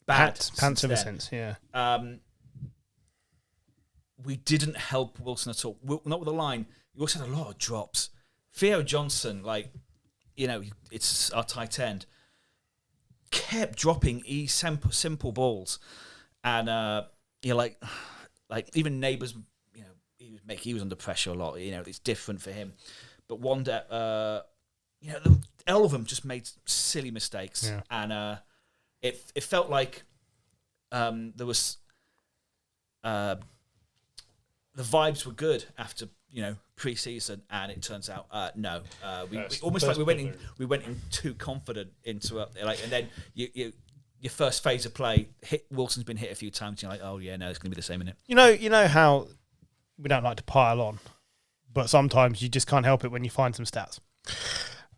bad. Pants ever then. since. Yeah. We didn't help Wilson at all. Not with the line. We also had a lot of drops. Theo Johnson, it's our tight end, kept dropping simple balls, and you're like even Neighbours, he was under pressure a lot. It's different for him. But Wanda, all of them just made silly mistakes, and it felt like there was the vibes were good after pre-season, and it turns out no. We almost like we went in too confident into it, and then your first phase of play, Wilson's been hit a few times. You're like, oh yeah, no, it's going to be the same, isn't it? You know how we don't like to pile on, but sometimes you just can't help it when you find some stats.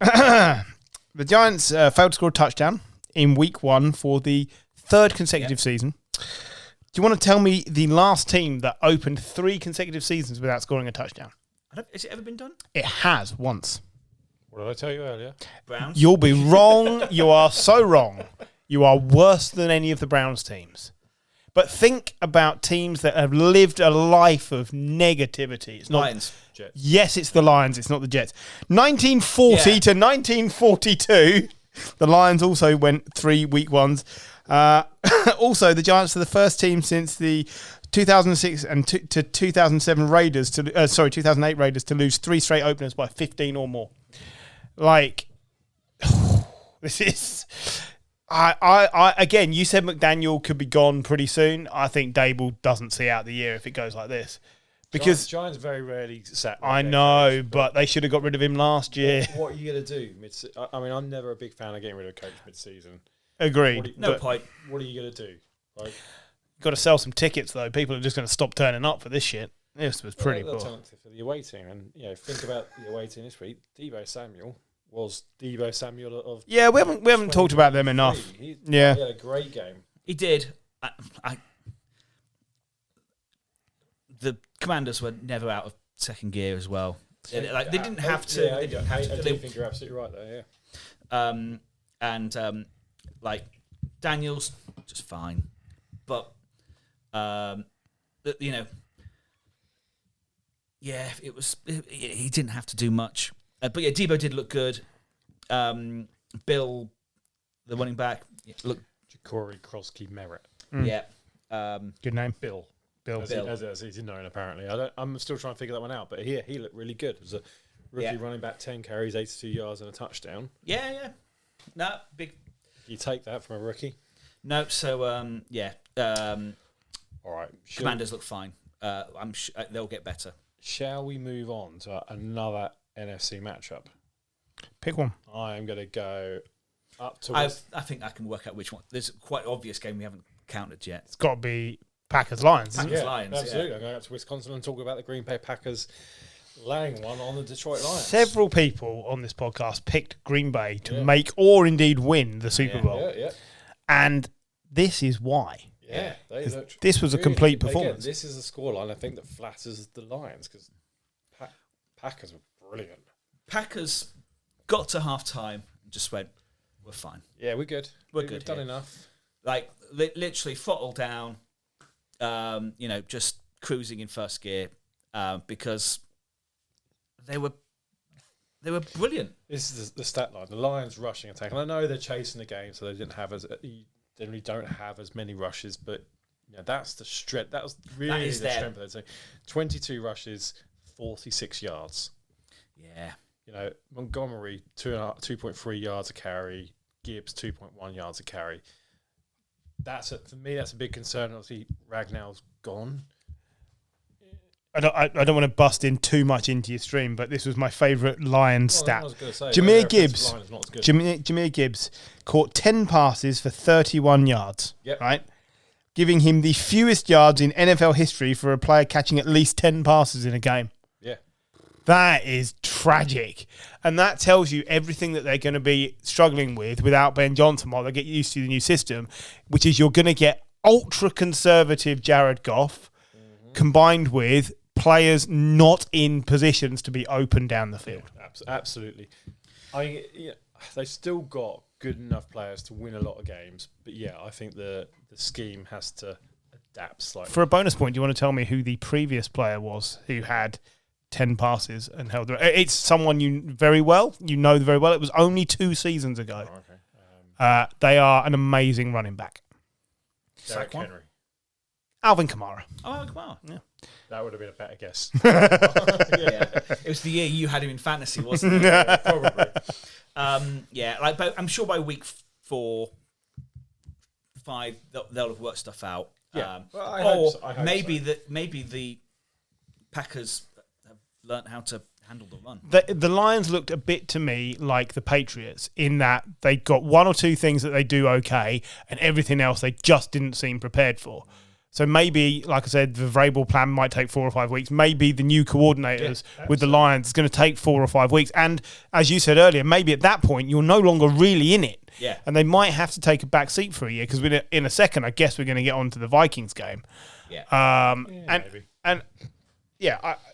The Giants failed to score a touchdown in week 1 for the 3rd consecutive season. Do you want to tell me the last team that opened 3 consecutive seasons without scoring a touchdown? Has it ever been done? It has once. What did I tell you earlier? Browns? You'll be wrong. You are so wrong. You are worse than any of the Browns teams. But think about teams that have lived a life of negativity. It's not Lions. Jets. Yes, it's the Lions. It's not the Jets. 1940 to 1942. The Lions also went 3 week ones. Also, the Giants are the first team since the 2006 and to 2007 Raiders 2008 Raiders to lose 3 straight openers by 15 or more. Like, this is. I again, you said McDaniel could be gone pretty soon. I think Dable doesn't see out the year if it goes like this. Because Giants very rarely sat. I know, but they should have got rid of him last year. What are you going to do? I'm never a big fan of getting rid of a coach mid-season. Agreed. No point. What are you going to do? Like, got to sell some tickets though. People are just going to stop turning up for this shit. This was pretty poor. For the away team, and think about the away team this week. Deebo Samuel was Deebo Samuel of. Yeah, we haven't talked about them enough. He Yeah, had a great game. He did. The Commanders were never out of second gear as well. They didn't have to. Yeah, I do think you're absolutely right there. Yeah. Daniels just fine, but it was. He didn't have to do much. But yeah, Deebo did look good. Bill, the running back, looked. Ja'Cory Krosky Merritt. Yeah. good name. Bill. Bill. As he's known apparently. I'm still trying to figure that one out, but he looked really good. It was a rookie running back, 10 carries, 82 yards and a touchdown. Yeah. No, big. You take that from a rookie? No, so All right. Commanders look fine. I'm sure they'll get better. Shall we move on to another NFC matchup? Pick one. I am going to go up to. I think I can work out which one. There's a quite obvious game we haven't counted yet. It's got to be Packers-Lions. Lions, absolutely. I'm going up to Wisconsin and talk about the Green Bay Packers laying one on the Detroit Lions. Several people on this podcast picked Green Bay to make or indeed win the Super Bowl. Yeah. And this is why. Yeah, this was a complete performance. Again, this is a scoreline I think that flatters the Lions because Packers were brilliant. Packers got to half-time and just went, we're fine. Yeah, we're good. We're good. We've done enough. Like, literally throttle down, just cruising in first gear because they were brilliant. This is the stat line. The Lions rushing attack. And I know they're chasing the game, so they generally don't have as many rushes, but that's the strength. That was really the strength of their team. 22 rushes, 46 yards. Yeah. Montgomery, 2.3 yards a carry. Gibbs, 2.1 yards a carry. For me, that's a big concern. Obviously, Ragnall's gone. I don't want to bust in too much into your stream, but this was my favourite Lions stat. Jameer Gibbs caught 10 passes for 31 yards, right? Giving him the fewest yards in NFL history for a player catching at least 10 passes in a game. Yeah. That is tragic. And that tells you everything that they're going to be struggling with without Ben Johnson while they get used to the new system, which is you're going to get ultra-conservative Jared Goff combined with players not in positions to be open down the field. Yeah, absolutely. They've still got good enough players to win a lot of games, but I think the scheme has to adapt slightly. For a bonus point, do you want to tell me who the previous player was who had 10 passes and held? It's someone you know very well. It was only 2 seasons ago. Oh, okay. They are an amazing running back. Derrick Henry. Alvin Kamara. Oh, come on. Yeah. That would have been a better guess. Yeah. It was the year you had him in fantasy, wasn't it? Yeah, probably. But I'm sure by week 4, 5, they'll have worked stuff out. Yeah. Well, I or hope so. maybe the Packers have learnt how to handle the run. The Lions looked a bit to me like the Patriots in that they got one or two things that they do okay, and everything else they just didn't seem prepared for. So maybe, like I said, the Vrabel plan might take 4 or 5 weeks. Maybe the new coordinators with the Lions is going to take 4 or 5 weeks. And as you said earlier, maybe at that point you're no longer really in it. Yeah. And they might have to take a back seat for a year because in a second, I guess we're going to get on to the Vikings game. Yeah. Maybe. I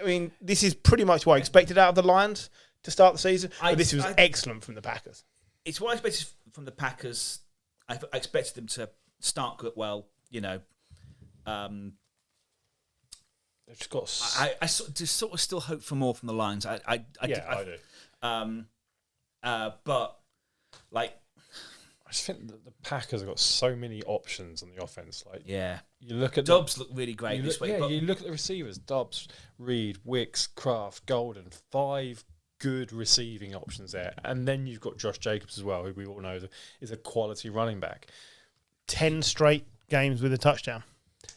mean, this is pretty much what I expected out of the Lions to start the season. But this was excellent from the Packers. It's what I expected from the Packers. I expected them to start good well, They've just got. I sort of still hope for more from the Lions. I do. But like, I just think that the Packers have got so many options on the offense. Like, yeah, you look at Dobbs look really great this week. You look at the receivers: Dobbs, Reed, Wicks, Kraft, Golden. 5 good receiving options there, and then you've got Josh Jacobs as well, who we all know is a quality running back. 10 straight games with a touchdown.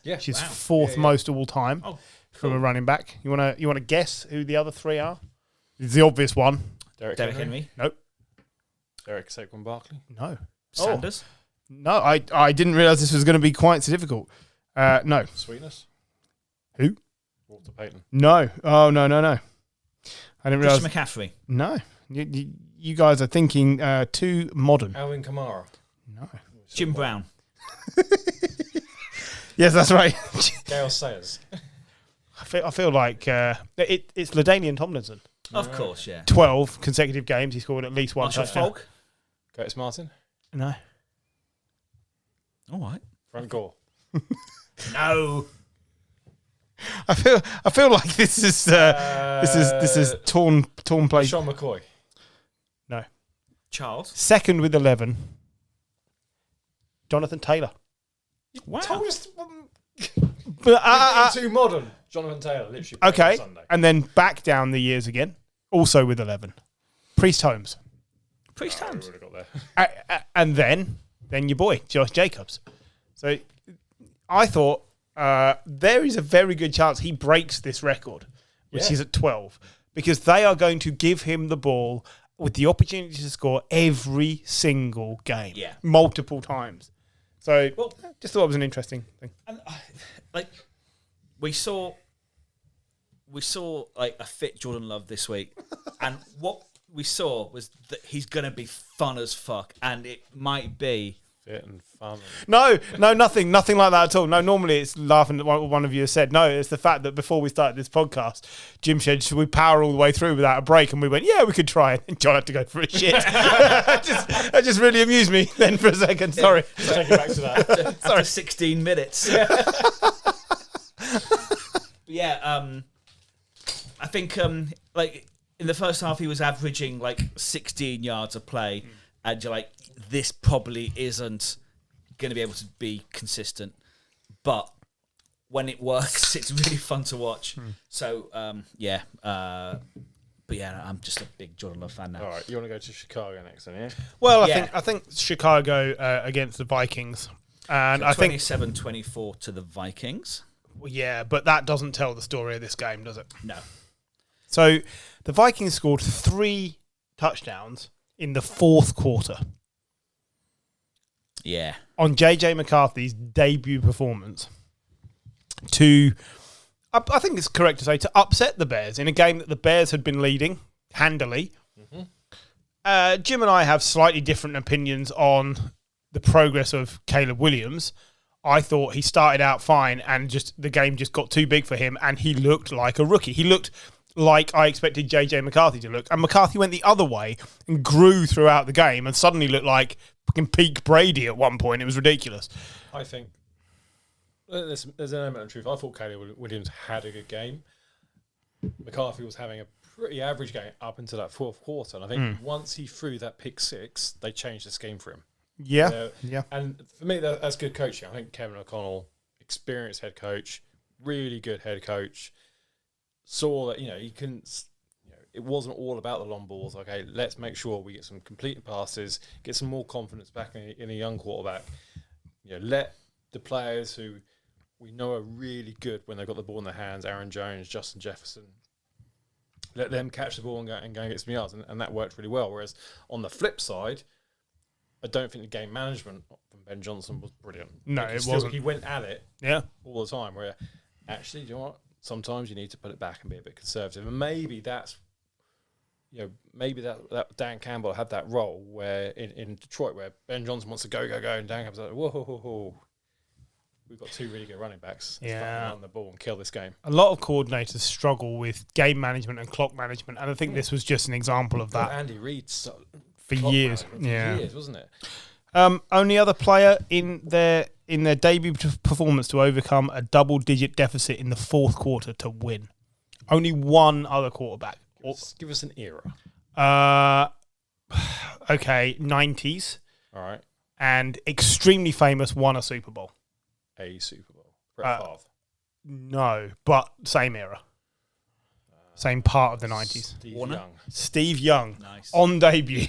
Yeah, which is fourth most of all time from a running back. You want to guess who the other 3 are? It's the obvious one. Derek Henry. Nope. Derek Saquon Barkley. No. Sanders. No, I didn't realise this was going to be quite so difficult. No. Sweetness. Who? Walter Payton. No. Oh no. I didn't realise. Christian McCaffrey. No. You guys are thinking too modern. Alvin Kamara. No. Jim Brown. Yes, that's right. Gale Sayers. I feel like it's LaDainian Tomlinson. Of course, yeah. 12 consecutive games. He scored at least one Marshall touchdown. Falk. Curtis Martin. No. All right. Frank Gore. No. I feel like this is torn place. Sean McCoy. No. Charles. Second with 11. Jonathan Taylor. Wow. Told us But too modern. Jonathan Taylor, literally. okay, on Sunday. and then back down the years again, also with 11. Priest Holmes. Priest We Holmes. would have got there. And then your boy, Josh Jacobs. So I thought there is a very good chance he breaks this record, which is at 12, because they are going to give him the ball with the opportunity to score every single game, multiple times. So, just thought it was an interesting thing. And we saw like a fit Jordan Love this week, and what we saw was that he's going to be fun as fuck, and it might be Fit and fun. No, nothing like that at all. No, normally it's laughing at what one of you has said. No, it's the fact that before we started this podcast, Jim said, should we power all the way through without a break? And we went, yeah, we could try it. And John had to go for a shit. That just really amused me then for a second. Sorry. Let's take it back to that. Sorry, 16 minutes. I think like in the first half he was averaging like 16 yards a play, and you're like, this probably isn't going to be able to be consistent, but when it works, it's really fun to watch. So I'm just a big Jordan Love fan now. All right, you want to go to Chicago next, then? Yeah. Well, I think Chicago against the Vikings, and So I think 27-24 to the Vikings. yeah, but that doesn't tell the story of this game, does it? No. So the Vikings scored 3 touchdowns in the fourth quarter Yeah. on JJ McCarthy's debut performance to, I think it's correct to say, to upset the Bears in a game that the Bears had been leading handily. Jim and I have slightly different opinions on the progress of Caleb Williams. I thought he started out fine and just the game just got too big for him and he looked like a rookie. He looked like I expected JJ McCarthy to look. And McCarthy went the other way and grew throughout the game and suddenly looked like fucking peak Brady at one point. It was ridiculous. I think there's an element of truth. I thought Caleb Williams had a good game. McCarthy was having a pretty average game up until that fourth quarter. And I think once he threw that pick 6, they changed the scheme for him. Yeah. And for me, that's good coaching. I think Kevin O'Connell experienced head coach, really good head coach. Saw that he couldn't. It wasn't all about the long balls. Okay, let's make sure we get some completed passes, get some more confidence back in a young quarterback. Let the players who we know are really good when they've got the ball in their hands, Aaron Jones, Justin Jefferson, let them catch the ball and go and get some yards, and that worked really well. Whereas on the flip side, I don't think the game management from Ben Johnson was brilliant. No, it wasn't. He went at it all the time, where actually, you know what? Sometimes you need to put it back and be a bit conservative. And maybe that's, maybe that Dan Campbell had that role where in Detroit, where Ben Johnson wants to go, and Dan Campbell's like, whoa. We've got 2 really good running backs. Let's run the ball and kill this game. A lot of coordinators struggle with game management and clock management, and I think this was just an example of that. Andy Reid for years. For years, wasn't it? Only other player in their debut performance to overcome a double-digit deficit in the fourth quarter to win. Only one other quarterback. Give us an era. Okay, 90s. All right. And extremely famous, won a Super Bowl. A Super Bowl. Brett Favre. No, but same era. Same part of the 90s. Steve Young. Nice. On debut.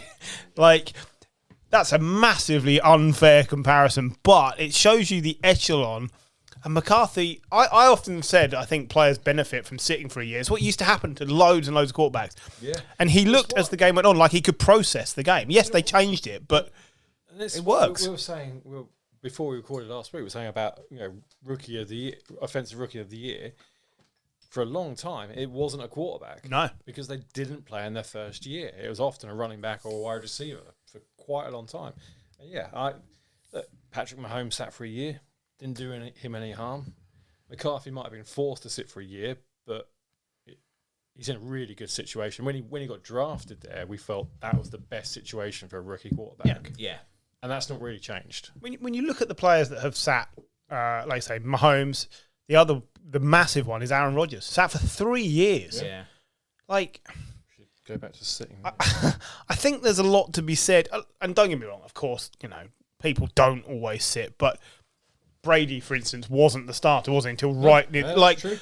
That's a massively unfair comparison, but it shows you the echelon. And McCarthy, I often said, I think players benefit from sitting for a year. It's what used to happen to loads and loads of quarterbacks. Yeah. And he looked, as the game went on, like he could process the game. Yes, they changed it, but it works. We were saying, before we recorded last week, we were saying about rookie of the year, offensive rookie of the year. For a long time, it wasn't a quarterback. No. Because they didn't play in their first year. It was often a running back or a wide receiver for quite a long time. And Patrick Mahomes sat for a year, didn't do him any harm. McCarthy might have been forced to sit for a year, but he's in a really good situation. When he got drafted there, we felt that was the best situation for a rookie quarterback. Yeah. And that's not really changed. When you look at the players that have sat, like I say, Mahomes, the massive one is Aaron Rodgers. Sat for 3 years. Yeah. Should go back to sitting. I think there's a lot to be said. And don't get me wrong, of course, people don't always sit, but Brady, for instance, wasn't the starter, was he? Until true.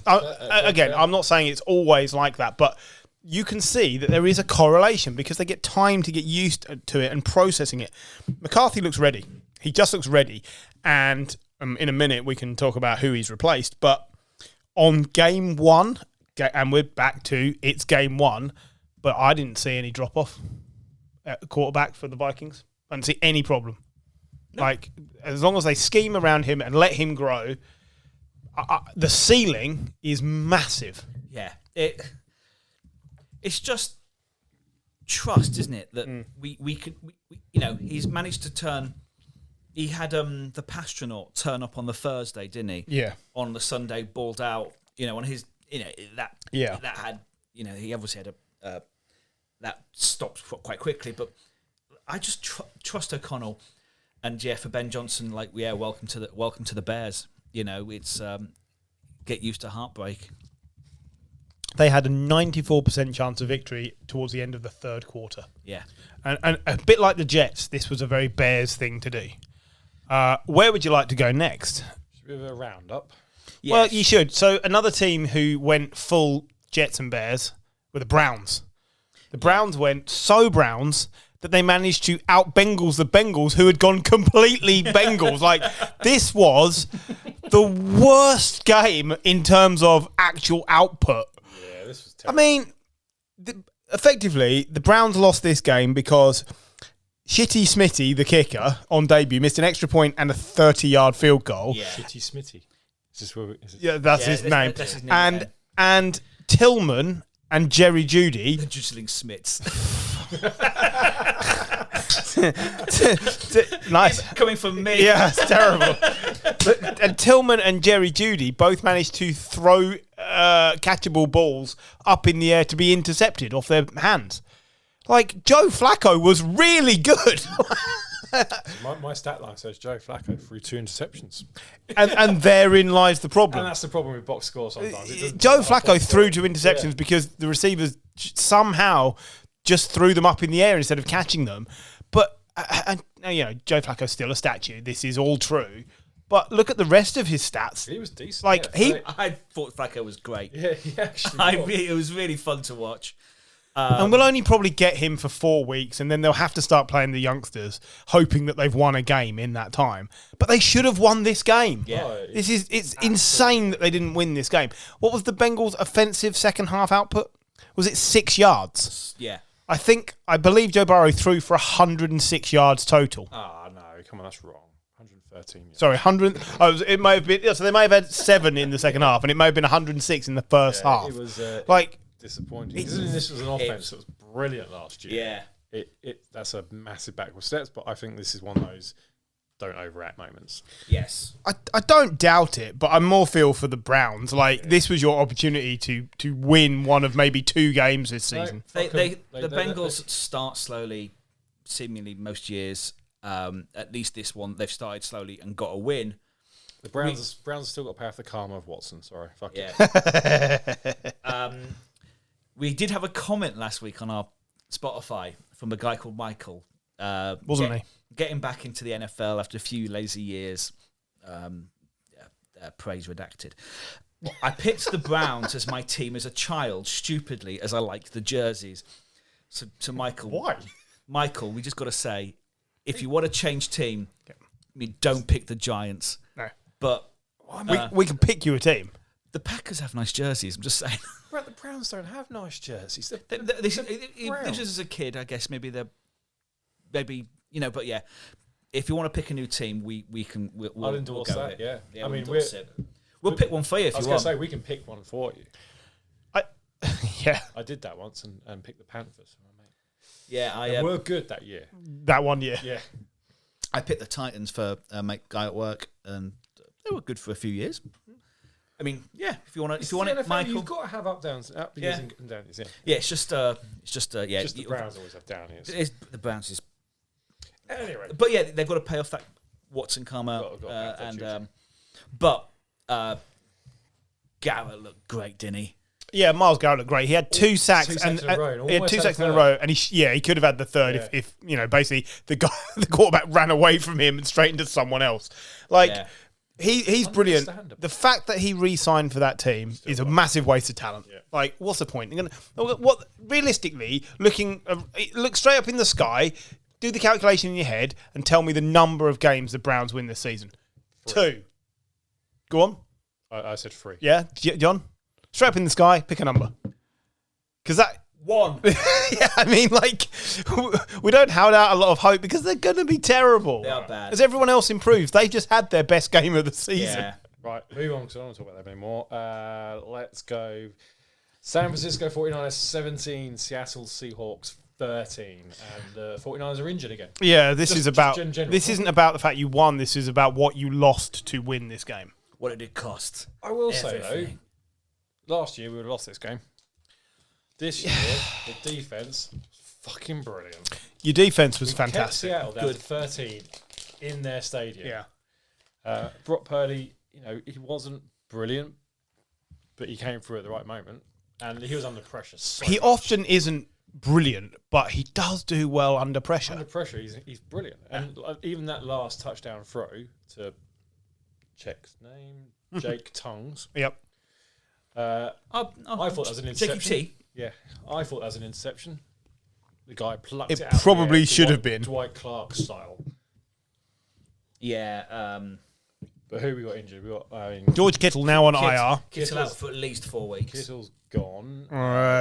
Again, I'm not saying it's always like that, but you can see that there is a correlation because they get time to get used to it and processing it. McCarthy looks ready. He just looks ready. And in a minute, we can talk about who he's replaced. But on game one, and we're back to it's game one, but I didn't see any drop-off at the quarterback for the Vikings. I didn't see any problem. No. As long as they scheme around him and let him grow, the ceiling is massive. Yeah. It's just trust, isn't it? That we could, he's managed to turn. He had the Pastronaut turn up on the Thursday, didn't he? Yeah. On the Sunday, balled out. On his, that. Yeah. That had, he obviously had that stopped quite quickly. But I just trust O'Connell, and for Ben Johnson, welcome to the Bears. It's get used to heartbreak. They had a 94% chance of victory towards the end of the third quarter. Yeah. And a bit like the Jets, this was a very Bears thing to do. Where would you like to go next? Should we have a roundup? Yes. Well, you should. So another team who went full Jets and Bears were the Browns. The Browns went so Browns that they managed to out-Bengals the Bengals, who had gone completely Bengals. This was the worst game in terms of actual output. Yeah, this was terrible. I mean, effectively, the Browns lost this game because Shitty Smitty, the kicker, on debut, missed an extra point and a 30-yard field goal. Yeah. Shitty Smitty. That's his name. That's his name. And Tillman and Jerry Jeudy. The Drizzling Smiths. Nice. Coming from me. Yeah, it's terrible. And Tillman and Jerry Jeudy both managed to throw catchable balls up in the air to be intercepted off their hands. Joe Flacco was really good. My stat line says Joe Flacco threw 2 interceptions. And therein lies the problem. And that's the problem with box score sometimes. Joe Flacco threw 2 interceptions because the receivers somehow just threw them up in the air instead of catching them. But, Joe Flacco's still a statue. This is all true. But look at the rest of his stats. He was decent. Like, I thought Flacco was great. Yeah, he actually was. It was really fun to watch. And we'll only probably get him for 4 weeks, and then they'll have to start playing the youngsters, hoping that they've won a game in that time. But they should have won this game. Yeah. Oh, It's insane that they didn't win this game. What was the Bengals' offensive second half output? Was it 6 yards? Yeah. I believe Joe Burrow threw for 106 yards total. No, come on, that's wrong. 113 yards. Sorry, 100. It may have been. So they may have had 7 in the second half, and it may have been 106 in the first half. It was disappointing. This was an offense that was brilliant last year. Yeah. That's a massive backward steps, but I think this is one of those don't overact moments. Yes. I don't doubt it, but I more feel for the Browns. Like, this was your opportunity to win one of maybe 2 games this season. The Bengals start slowly, seemingly most years. At least this one, they've started slowly and got a win. The Browns have still got to pay off the karma of Watson. Sorry, fuck Yeah. it. We did have a comment last week on our Spotify from a guy called Michael. Wasn't he? Getting back into the NFL after a few lazy years. Praise redacted. I picked the Browns as my team as a child, stupidly, as I liked the jerseys. So Michael... Why? Michael, we just got to say, if you want to change team, I mean, don't pick the Giants. No. But... we can pick you a team. The Packers have nice jerseys, I'm just saying. Right, the Browns don't have nice jerseys. This is as a kid, I guess, maybe, but yeah. If you want to pick a new team, we'll I'll endorse we'll go that, with it. yeah. I mean, we'll pick one for you if you want. I was going to say, we can pick one for you. Yeah. I did that once and picked the Panthers. Yeah, They were good that year. That one year. Yeah. I picked the Titans for a guy at work, and they were good for a few years. I mean, yeah. If you want it, Michael, you've got to have up years and down years. Yeah. Yeah, it's just yeah. Just the Browns always have down years. The Browns is. Anyway, but yeah, they've got to pay off that Watson karma, but Garrett looked great, didn't he? Yeah, Myles Garrett looked great. He had 2 sacks in a row. He had 2 sacks in a row, and he could have had the third if basically the quarterback ran away from him and straight into someone else. Like. Yeah. He's brilliant. The fact that he re-signed for that team is a massive waste of talent. Yeah. Like, what's the point? What realistically, look straight up in the sky, do the calculation in your head, and tell me the number of games the Browns win this season. 3. 2. Go on. I said 3. Yeah, John. Straight up in the sky, pick a number. Because that. 1. Yeah, I mean, like, we don't hold out a lot of hope because they're going to be terrible. They are bad. As everyone else improves, they've just had their best game of the season. Yeah. Right, move on because I don't want to talk about them anymore. Let's go. San Francisco 49ers 17, Seattle Seahawks 13, and the 49ers are injured again. Yeah, this isn't about the fact you won. This is about what you lost to win this game. What did it cost? I will say, though, last year we would have lost this game. This year, the defense was fucking brilliant. Your defense was fantastic. Seattle down to 13 in their stadium. Yeah. Brock Purdy, he wasn't brilliant, but he came through at the right moment, and he was under pressure. He often isn't brilliant, but he does do well under pressure. Under pressure, he's brilliant, and even that last touchdown throw to check's name, Jake Tongues. Yep. I thought that was an interception. JQT. Yeah, I thought that was an interception. The guy plucked it out. It probably should have been. Dwight Clark style. Yeah. But who we got injured? We got George Kittle now on IR. Kittle out for at least 4 weeks. Kittle's gone.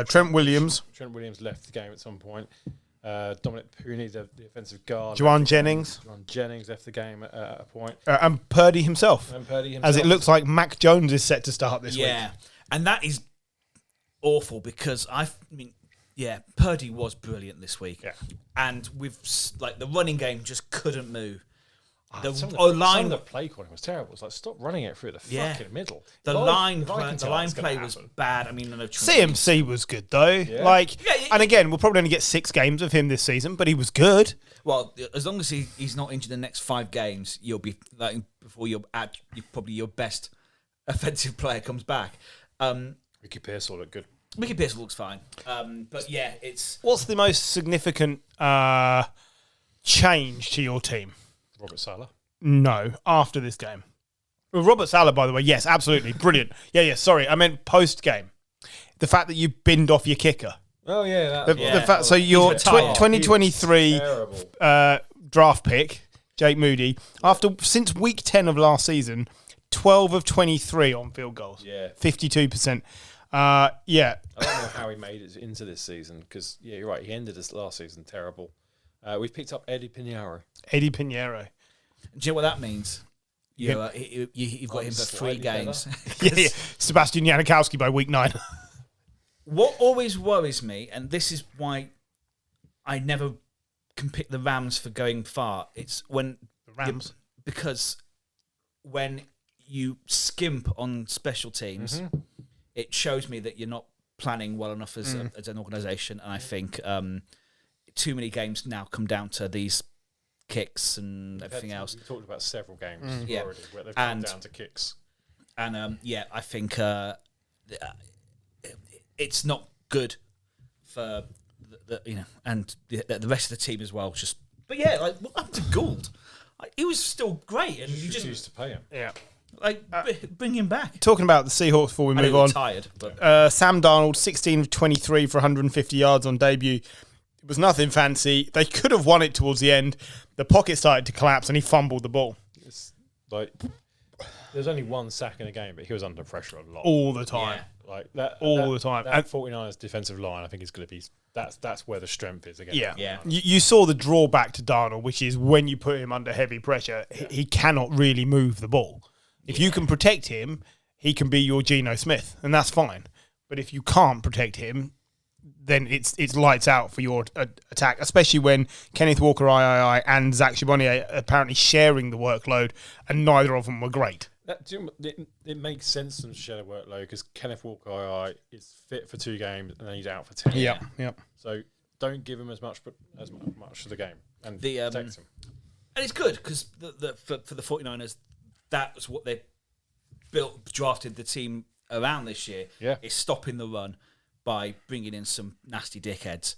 Trent Williams. Trent Williams left the game at some point. Dominic Pooney, the offensive guard. Juwan Jennings left the game at a point. And Purdy himself. As it looks like Mac Jones is set to start this week. Yeah, and that is awful because Purdy was brilliant this week. Yeah. And the running game just couldn't move. Some of the play calling was terrible. It's like, stop running it through the fucking middle. The line play was bad. I mean, CMC was good though. Yeah. And again, we'll probably only get 6 games of him this season, but he was good. Well, as long as he's not injured in the next 5 games, you'll be before probably your best offensive player comes back. Ricky Pearsall looked good. Ricky Pearsall looks fine. But yeah, it's... What's the most significant change to your team? Robert Saleh? No, after this game. Well, Robert Salah, by the way, yes, absolutely. Brilliant. Yeah, sorry. I meant post-game. The fact that you binned off your kicker. Oh, yeah. The fact, so your 2023 draft pick, Jake Moody, since week 10 of last season, 12 of 23 on field goals. Yeah. 52%. I don't know how he made it into this season because, you're right. He ended his last season terrible. We've picked up Eddie Pinheiro. Do you know what that means? You've got him for 3 games. Sebastian Janikowski by week 9. What always worries me, and this is why I never can pick the Rams for going far, it's when... The Rams? Because when you skimp on special teams, it shows me that you're not planning well enough as an organisation, and I think too many games now come down to these kicks and everything else. We talked about several games already where they've come down to kicks. And I think it's not good for the rest of the team as well. But what happened to Gould? He was still great, and you just used to pay him. Yeah, bring him back. Talking about the Seahawks before we move on. Tired, but Sam Darnold, 16 of 23 for 150 yards on debut. It was nothing fancy. They could have won it towards the end. The pocket started to collapse, and he fumbled the ball. It's like there's only 1 sack in a game, but he was under pressure a lot, all the time. Yeah. Like that, all the time. That 49ers defensive line, I think, is going to be that's where the strength is again. Yeah. You saw the drawback to Darnold, which is when you put him under heavy pressure, he cannot really move the ball. If you can protect him, he can be your Geno Smith, and that's fine. But if you can't protect him, then it's lights out for your attack, especially when Kenneth Walker, and Zach Charbonnet are apparently sharing the workload, and neither of them were great. It makes sense to share the workload because Kenneth Walker is fit for 2 games and then he's out for 10. Yeah. So don't give him as much of the game and protect him. And it's good because for the 49ers, that's what they drafted the team around this year. Yeah, is stopping the run by bringing in some nasty dickheads,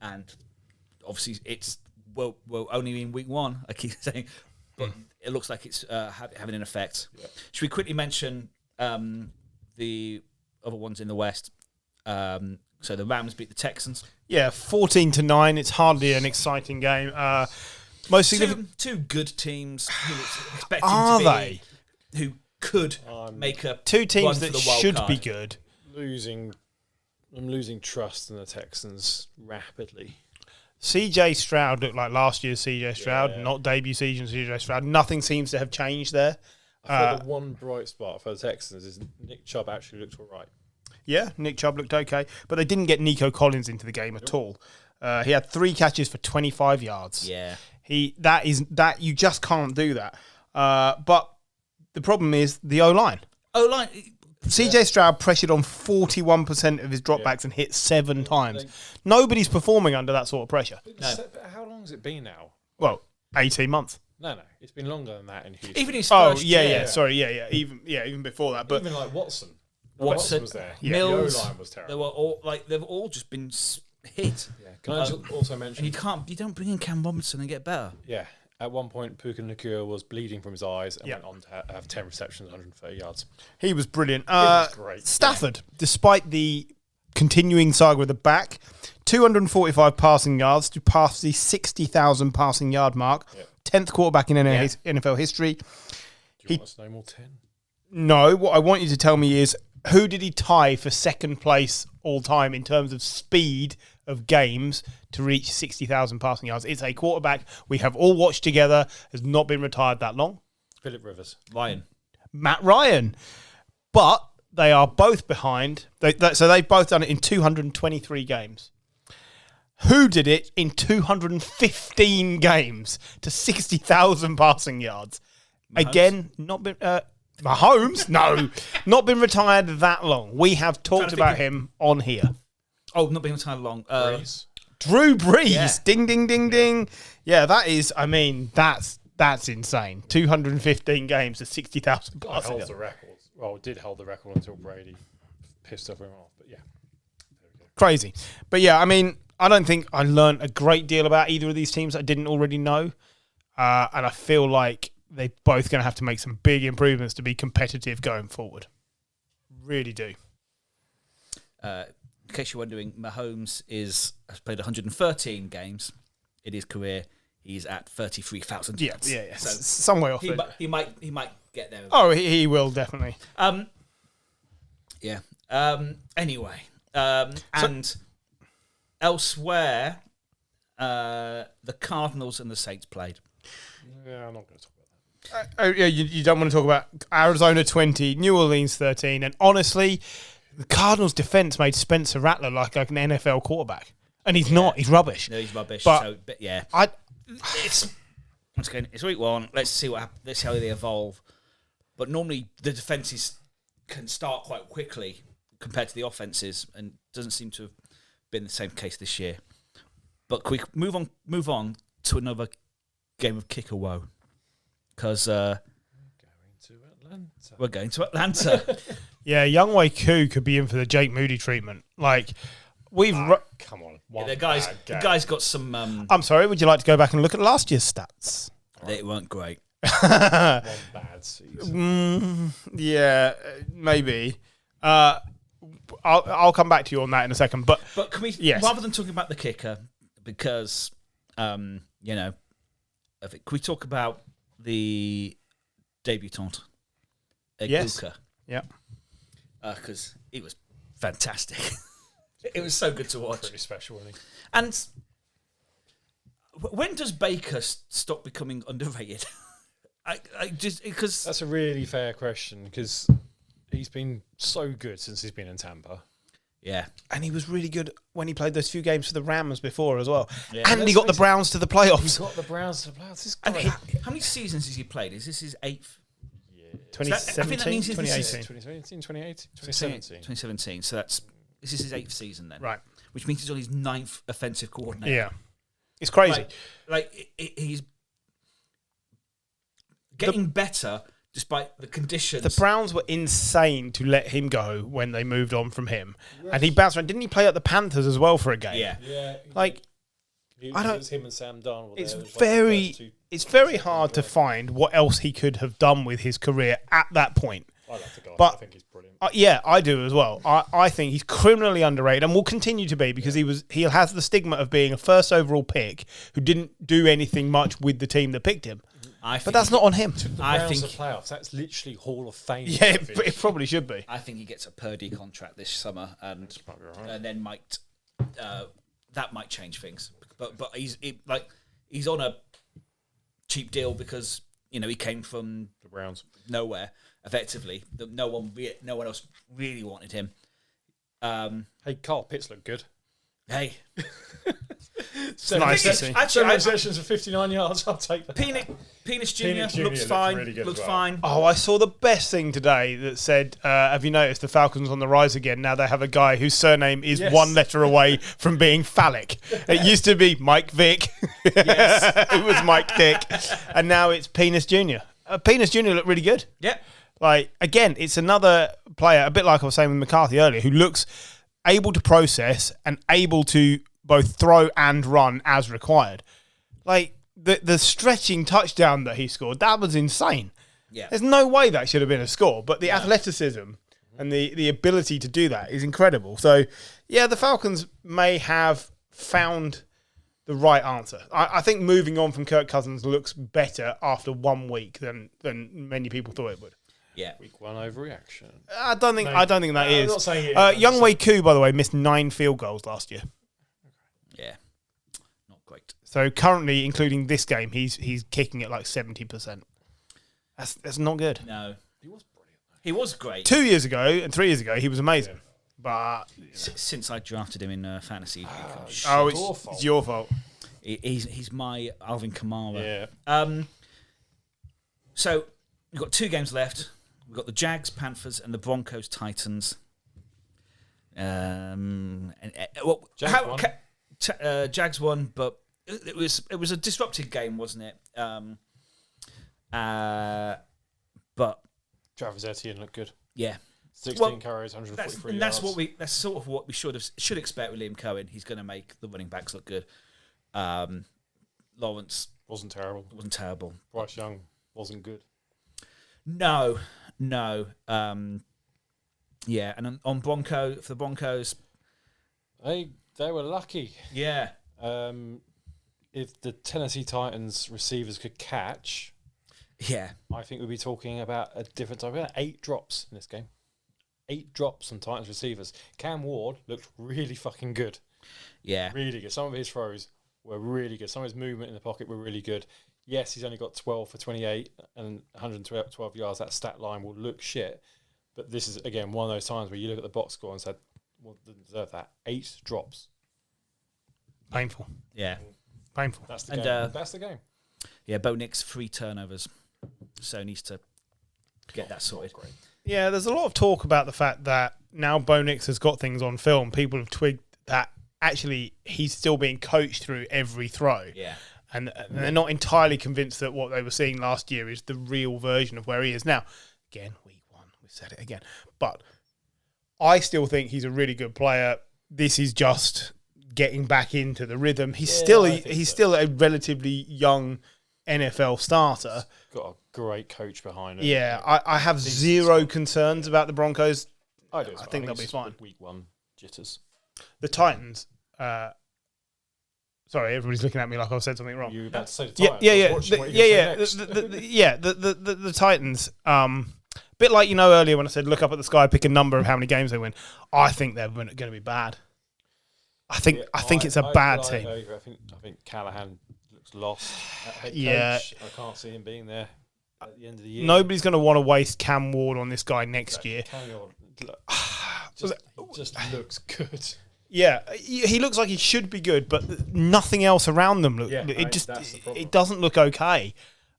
and obviously it's only in week 1. I keep saying. But it looks like it's having an effect. Yeah. Should we quickly mention the other ones in the West? So the Rams beat the Texans. Yeah, 14-9. It's hardly an exciting game. Most significant. Two good teams who it's expecting Are to be, they? Who could make a 2 teams run that for the wild should card. be good. I'm losing trust in the Texans rapidly. CJ Stroud looked like last year's CJ Stroud, not debut season CJ Stroud. Nothing seems to have changed there. I thought the one bright spot for the Texans is Nick Chubb actually looked all right. Yeah, Nick Chubb looked okay, but they didn't get Nico Collins into the game at all. He had 3 catches for 25 yards. Yeah, that you just can't do that. But the problem is the O-line. CJ Stroud pressured on 41% of his dropbacks and hit 7 times. Nobody's performing under that sort of pressure. How long has it been now? Well, 18 months. No, it's been longer than that in Houston. even his first year. Sorry, even before that. But even like Watson was there. Mills, the O-line was terrible. They were all they've all just been hit. Yeah. Can I also mention? And you don't bring in Cam Robinson and get better. Yeah. At one point, Puka Nacua was bleeding from his eyes and went on to have 10 receptions, 130 yards. He was brilliant. He was great. Stafford, despite the continuing saga with the back, 245 passing yards to pass the 60,000 passing yard mark. 10th quarterback in NFL history. Do you want us to know more 10? No, what I want you to tell me is, who did he tie for second place all time in terms of speed of games to reach 60,000 passing yards? It's a quarterback we have all watched together, has not been retired that long. Phillip Rivers. Matt Ryan. But they are both behind. So they've both done it in 223 games. Who did it in 215 games to 60,000 passing yards? Mahomes? Again, not been... Mahomes? No. Not been retired that long. We have talked about him on here. Oh, not being retired long. Drew Brees. Yeah. Ding, ding, ding, ding. Yeah, that is... I mean, that's insane. 215 games to 60,000 passing Holds yards. the record. Well, did hold the record until Brady pissed everyone off. But yeah. There we go. Crazy. But yeah, I mean... I don't think I learned a great deal about either of these teams I didn't already know. And I feel like they're both going to have to make some big improvements to be competitive going forward. Really do. In case you're wondering, Mahomes has played 113 games in his career. He's at 33,000 yards. Yeah. So some way off. he might get there. Oh, he will definitely. Yeah. Anyway, and elsewhere, the Cardinals and the Saints played. Yeah, I'm not going to talk about that. Oh, yeah, you don't want to talk about Arizona 20, New Orleans 13, and honestly, the Cardinals' defense made Spencer Rattler like an NFL quarterback, and he's not. He's rubbish. No, he's rubbish. But yeah, it's once again, it's week one. Let's see what happens. Let's see how they evolve. But normally, the defenses can start quite quickly compared to the offenses, and doesn't seem to have been the same case this year. But can we move on to another game of kicker woe, because we're going to Atlanta. Yeah, Young Wei Koo could be in for the Jake Moody treatment. Like, Come on. The guy's got some. I'm sorry, would you like to go back and look at last year's stats? They weren't great. One bad season. Yeah, maybe. I'll come back to you on that in a second. But can we, rather than talking about the kicker, because, can we talk about the debutante, yes. Aguka? Yeah. Because it was fantastic. It was so good to watch. Pretty special, isn't he? And when does Baker stop becoming underrated? I just because that's a really fair question, because he's been so good since he's been in Tampa. Yeah, and he was really good when he played those few games for the Rams before as well. Yeah. And he got the Browns to the playoffs. He got the Browns to the playoffs. This and guy. how many seasons has he played? Is this his 8th? 2017, 2018. 2017. So this is his 8th season then. Right. Which means he's on his 9th offensive coordinator. Yeah. It's crazy. He's getting better despite the conditions. The Browns were insane to let him go when they moved on from him. And he bounced around. Didn't he play at the Panthers as well for a game? Yeah. It was him and Sam Darnold. It's very hard to find what else he could have done with his career at that point. I like the guy. But I think he's brilliant. Yeah, I do as well. I think he's criminally underrated and will continue to be, because he has the stigma of being a first overall pick who didn't do anything much with the team that picked him. But that's not on him. I think the playoffs. That's literally Hall of Fame. Yeah, it probably should be. I think he gets a Purdy contract this summer, and then that might change things. But he's on a cheap deal because he came from the Browns, nowhere. Effectively, no one else really wanted him. Hey, Carl Pitts looked good. Hey, Seven receptions for 59 yards. I'll take that. Penis Jr. looks fine. Really good looks well. fine. Oh, I saw the best thing today that said, have you noticed the Falcons on the rise again? Now they have a guy whose surname is one letter away from being phallic. It used to be Mike Vick. Yes. It was Mike Dick. And now it's Penis Jr. Penis Jr. looked really good. Yeah. Again, it's another player, a bit like I was saying with McCarthy earlier, who looks able to process and able to both throw and run as required. The stretching touchdown that he scored, that was insane. Yeah. There's no way that should have been a score, but the athleticism and the ability to do that is incredible. So, yeah, the Falcons may have found the right answer. I think moving on from Kirk Cousins looks better after 1 week than many people thought it would. Yeah. Week 1 overreaction. I don't think that is. I'm not saying it is. Young Wei Koo, by the way, missed 9 field goals last year. Yeah. Not great. So currently, including this game, he's kicking at 70%. That's not good. No. He was brilliant. He was great. 2 years ago and 3 years ago, he was amazing. But since I drafted him in fantasy, it's your fault. He's my Alvin Kamara. Yeah. So we've got 2 games left. We've got the Jags, Panthers, and the Broncos, Titans. Jags won, but it was a disrupted game, wasn't it? But Travis Etienne looked good. Yeah. 16 carries, 143 yards. That's sort of what we should expect with Liam Cohen. He's going to make the running backs look good. Lawrence wasn't terrible. Wasn't terrible. Bryce Young wasn't good. No. Yeah, and on for the Broncos, They were lucky. yeah. If the Tennessee Titans receivers could catch, Yeah. I think we'd be talking about a different type. We had 8 drops in this game. 8 drops on Titans receivers. Cam Ward looked really fucking good. Yeah. Really good. Some of his throws were really good. Some of his movement in the pocket were really good. Yes, he's only got 12 for 28 and 112 yards. That stat line will look shit. But this is, again, one of those times where you look at the box score and said, well, didn't deserve that. 8 drops. Painful. Yeah. Painful. That's the And, game. That's the game. Yeah, Bo Nix 3 turnovers. So needs to get that sorted. Yeah, there's a lot of talk about the fact that now Bo Nix has got things on film. People have twigged that actually he's still being coached through every throw. Yeah. And they're not entirely convinced that what they were seeing last year is the real version of where he is now. Again, week 1, we've said it again. But I still think he's a really good player. This is just getting back into the rhythm. He's still a relatively young NFL starter. Got a great coach behind him. Yeah, I have zero concerns about the Broncos. I think they'll be fine. Week 1 jitters. The Titans. Sorry, everybody's looking at me like I've said something wrong. You were about to say the Titans. Yeah. The Titans. Bit like earlier when I said look up at the sky, pick a number of how many games they win. I think they're going to be bad. I think it's a bad team. I think Callahan looks lost. At head coach. I can't see him being there at the end of the year. Nobody's going to want to waste Cam Ward on this guy next year. Cam Ward just looks good. Yeah, he looks like he should be good, but nothing else around them it doesn't look okay.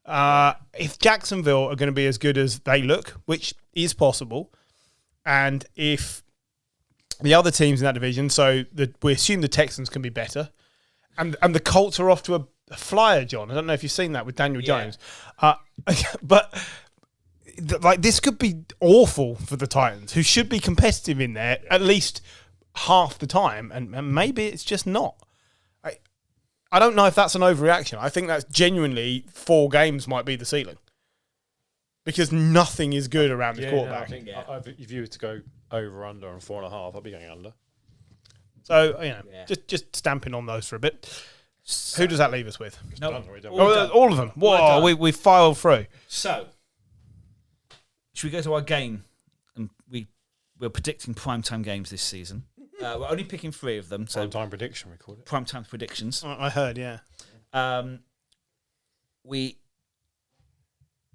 If Jacksonville are going to be as good as they look, which is possible, and if the other teams in that division, we assume the Texans can be better, and the Colts are off to a flyer, John. I don't know if you've seen that with Daniel Jones, but this could be awful for the Titans, who should be competitive in there at least half the time, and maybe it's just not. I don't know if that's an overreaction. I think that's genuinely 4 games might be the ceiling, because nothing is good around this quarterback. If you were to go over under on 4.5, I'd be going under. So just stamping on those for a bit. Who does that leave us with? All of them. Whoa, we filed through. So, should we go to our game? And we're predicting primetime games this season. We're only picking 3 of them. So primetime prediction, we called it. Primetime predictions. I heard, yeah. We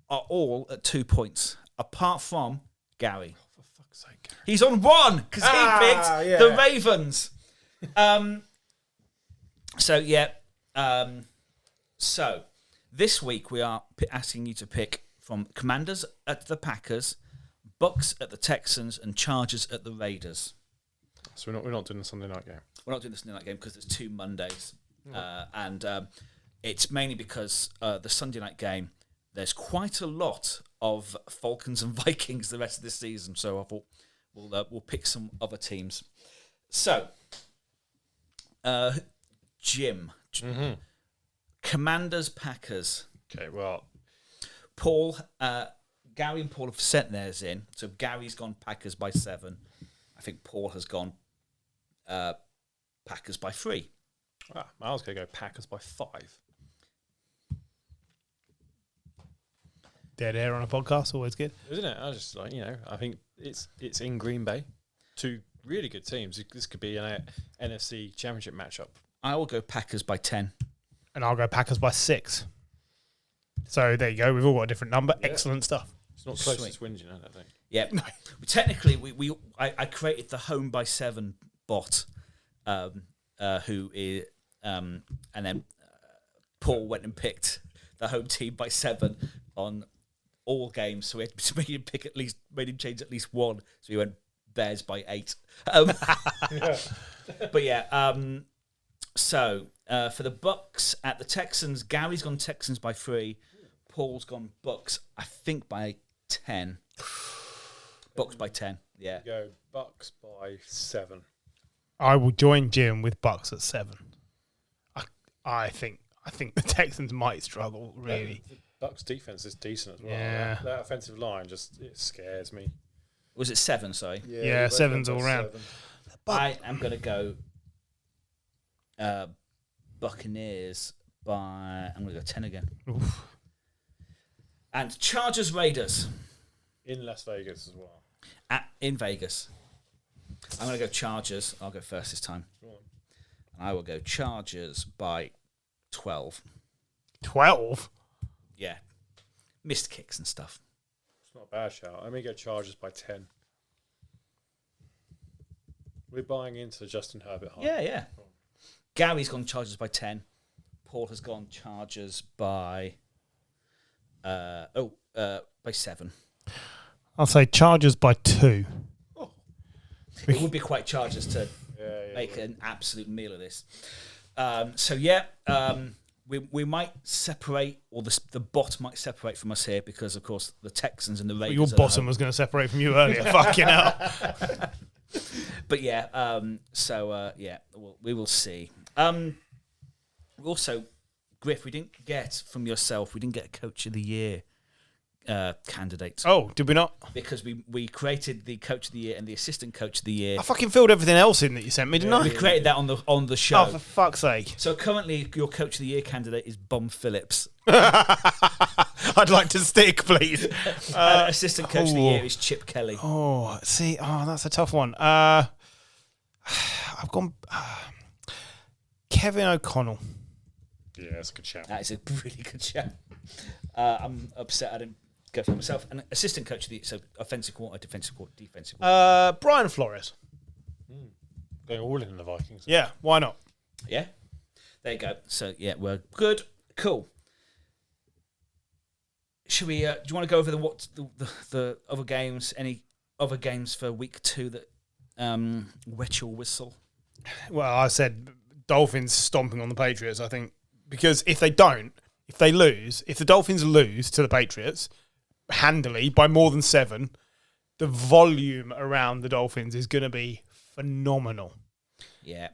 are all at 2 points, apart from Gary. Oh, for fuck's sake, Gary. He's on 1 because he picked the Ravens. So this week we are asking you to pick from Commanders at the Packers, Bucks at the Texans, and Chargers at the Raiders. So we're not doing the Sunday night game. We're not doing the Sunday night game because there's 2 Mondays, and it's mainly because the Sunday night game there's quite a lot of Falcons and Vikings the rest of this season. So I thought we'll pick some other teams. So, Jim, Commanders Packers. Okay, well, Paul, Gary and Paul have sent theirs in. So Gary's gone Packers by 7. I think Paul has gone Packers by 3. I was going to go Packers by 5. Dead air on a podcast, always good. Isn't it? I just I think it's in Green Bay. 2 really good teams. This could be an NFC Championship matchup. I will go Packers by 10. And I'll go Packers by 6. So there you go. We've all got a different number. Yeah. Excellent stuff. It's not closest wins, I don't think. Yeah. No. Technically, I created the Home by 7 bot, who is, and then Paul went and picked the home team by 7 on all games. So we had to made him change at least 1. So he went Bears by 8. But yeah. So for the Bucks at the Texans, Gary's gone Texans by 3. Paul's gone Bucks, I think by 10. Bucks by 10. Yeah. Go Bucks by 7. I will join Jim with Bucks at 7. I think the Texans might struggle, really. Bucks defense is decent as well. Yeah. That offensive line it scares me. Was it 7? Sorry. Yeah, we both 7's went all by round. 7. I am going to go Buccaneers by... I'm going to go 10 again. Oof. And Chargers Raiders In Las Vegas as well. in Vegas. I'm going to go Chargers. I'll go first this time. Go on. And I will go Chargers by 12. 12? Yeah. Missed kicks and stuff. It's not a bad shout. I'm going to go Chargers by 10. We're buying into Justin Herbert hype. Yeah. Gary's gone Chargers by 10. Paul has gone Chargers by... by 7. I'll say Chargers by 2. It would be quite Chargers to make an absolute meal of this. We might separate, or the bot might separate from us here because, of course, the Texans and the Raiders. Your are bottom was going to separate from you earlier. Fucking hell. But we will see. Also, Griff, we didn't get from yourself. We didn't get a Coach of the Year candidate. Oh, did we not? Because we created the Coach of the Year and the Assistant Coach of the Year. I fucking filled everything else in that you sent me, didn't We I? created that on the show. Oh, for fuck's sake. So currently, your Coach of the Year candidate is Bum Phillips. I'd like to stick, please. And Assistant Coach of the Year is Chip Kelly. That's a tough one. I've gone Kevin O'Connell. Yeah, that's a good shout. That is a really good show. I'm upset I didn't go for myself. And Assistant Coach of the Year, so offensive coordinator, defensive coordinator, defensive coordinator. Brian Flores. Going all in the Vikings. Yeah, why not? Yeah, there you go. So yeah, we're good. Cool. Should we? Do you want to go over the other games? Any other games for week 2 that wet your whistle? Well, I said Dolphins stomping on the Patriots, I think, because if the Dolphins lose to the Patriots handily by more than 7, the volume around the Dolphins is going to be phenomenal. Yeah.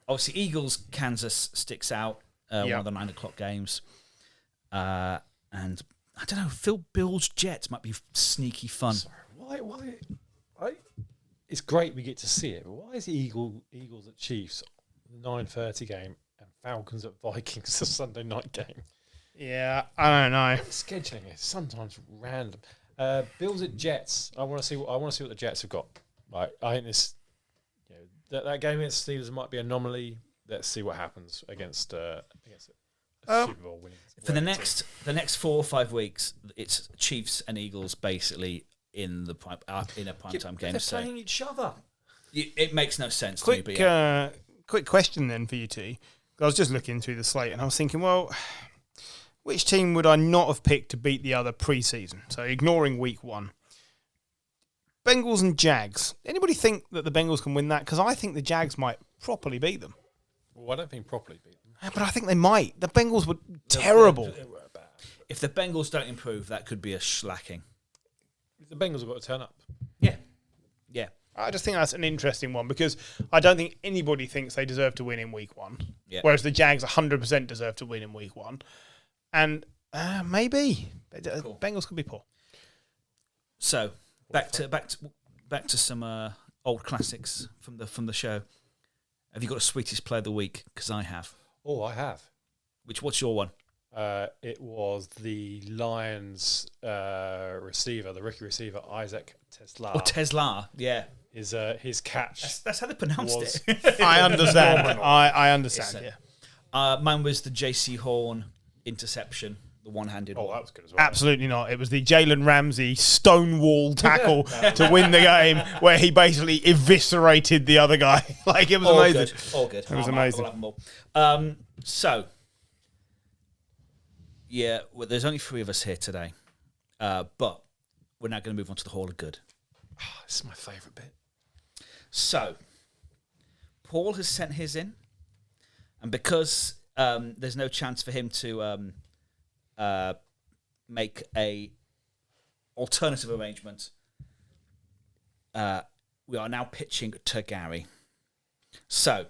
Obviously, Eagles Kansas sticks out. One of the 9 o'clock games. And I don't know, Bills Jets might be sneaky fun. Sorry, why? It's great we get to see it, but why is Eagles at Chiefs, the 9:30 game, and Falcons at Vikings, the Sunday night game? Yeah, I don't know. Scheduling is sometimes random. Bills at Jets. I want to see what the Jets have got. Like, I think this, that game against the Steelers might be an anomaly. Let's see what happens against a Super Bowl winning. For the next 4 or 5 weeks, it's Chiefs and Eagles basically in a primetime game. They're playing each other. It makes no sense to me. But Quick question then for you two. I was just looking through the slate and I was thinking, well, which team would I not have picked to beat the other pre-season? So ignoring week 1. Bengals and Jags. Anybody think that the Bengals can win that? Because I think the Jags might properly beat them. Well, I don't think properly beat them. But I think they might. The Bengals were terrible. They were bad. if the Bengals don't improve, that could be a slacking. The Bengals have got to turn up. Yeah. Yeah. I just think that's an interesting one because I don't think anybody thinks they deserve to win in week 1. Yeah. Whereas the Jags 100% deserve to win in week 1. And maybe. Cool. Bengals could be poor. So back to some old classics from the show. Have you got a sweetest play of the week? Because I have. Oh, I have. What's your one? It was the Lions receiver, the rookie receiver, Isaac Tesla. Oh, Tesla. Yeah. His catch. That's how they pronounced Was- it. I understand. Phenomenal. I understand, It's, yeah. Mine was the J.C. Horn interception, the one-handed Oh, one. that was good as well. Absolutely not. It was the Jalen Ramsey stonewall tackle to win the game where he basically eviscerated the other guy. Like, it was All amazing. good. All good. It was amazing. I'll have them all. So, yeah, well, there's only 3 of us here today, but we're now going to move on to the Hall of Good. This is my favourite bit. So, Paul has sent his in, and because there's no chance for him to make a alternative arrangement, we are now pitching to Gary. So,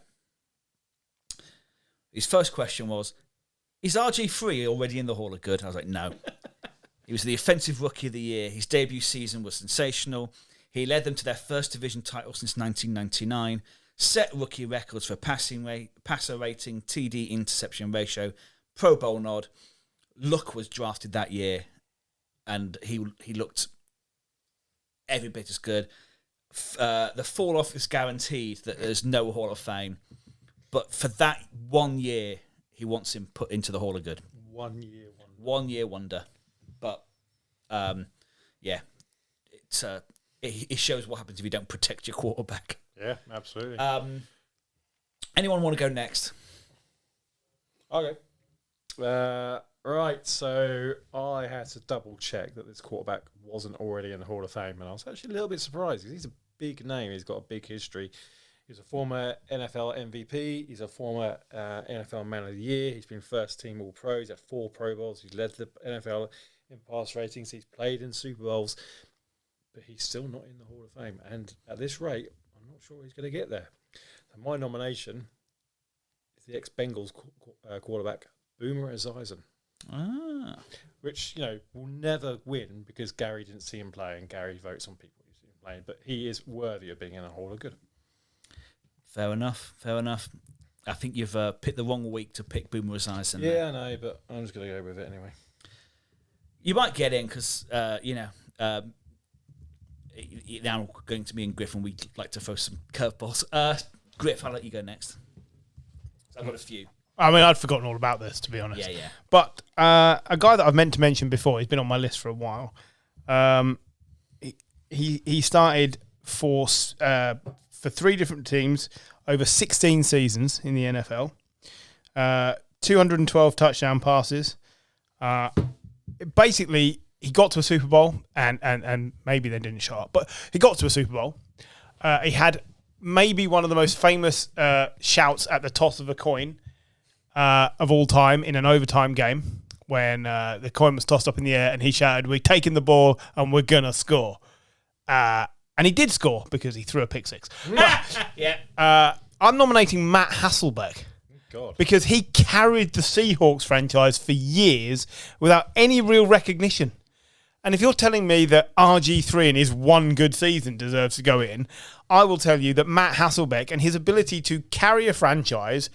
his first question was, Is RG3 already in the Hall of Good? I was like, no. He was the offensive rookie of the year. His debut season was sensational. He led them to their first division title since 1999, set rookie records for passer rating, TD interception ratio, Pro Bowl nod. Luck was drafted that year, and he looked every bit as good. The fall off is guaranteed that there's no Hall of Fame, but for that 1 year, he wants him put into the Hall of Good. 1 year wonder. 1 year wonder, but yeah, it shows what happens if you don't protect your quarterback. Yeah, absolutely. Anyone want to go next? Okay. Right, so I had to double check that this quarterback wasn't already in the Hall of Fame, and I was actually a little bit surprised because he's a big name. He's got a big history. He's a former NFL MVP. He's a former NFL Man of the Year. He's been first team All Pro. He's had 4 Pro Bowls. He's led the NFL in pass ratings. He's played in Super Bowls, but he's still not in the Hall of Fame. And at this rate, I'm not sure he's going to get there. So my nomination is the ex-Bengals quarterback, Boomer Esiason. Which, will never win because Gary didn't see him play and Gary votes on people who see him playing, but he is worthy of being in a Hall of Good. Fair enough. I think you've picked the wrong week to pick Boomer Esiason. Yeah, I know, but I'm just going to go with it anyway. You might get in because, now going to me and Griff, and we like to throw some curveballs. Griff, I'll let you go next. I've got a few. I mean, I'd forgotten all about this, to be honest. Yeah. But a guy that I've meant to mention before, he's been on my list for a while. He started for 3 different teams over 16 seasons in the NFL. 212 touchdown passes. Basically, he got to a Super Bowl, and maybe they didn't show up, but he got to a Super Bowl. He had maybe one of the most famous shouts at the toss of a coin of all time in an overtime game when the coin was tossed up in the air and he shouted, "We're taking the ball and we're going to score." And he did score because he threw a pick six. Yeah. I'm nominating Matt Hasselbeck. God. Because he carried the Seahawks franchise for years without any real recognition. And if you're telling me that RG3 in his 1 good season deserves to go in, I will tell you that Matt Hasselbeck and his ability to carry a franchise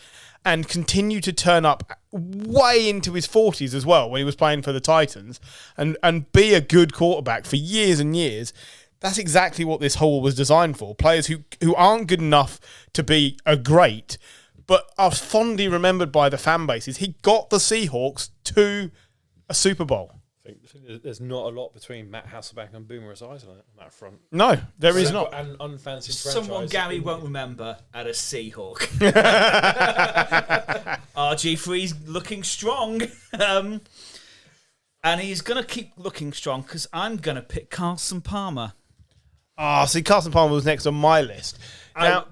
and continue to turn up way into his 40s as well when he was playing for the Titans and be a good quarterback for years and years, that's exactly what this hole was designed for. Players who aren't good enough to be a great, but are fondly remembered by the fan bases. He got the Seahawks to a Super Bowl. I think there's not a lot between Matt Hasselbeck and Boomer Esiason on that front. No, there is not. An unfancied Someone franchise. Gary won't remember at a Seahawk. RG3's looking strong. And he's going to keep looking strong because I'm going to pick Carson Palmer. See, Carson Palmer was next on my list. Now,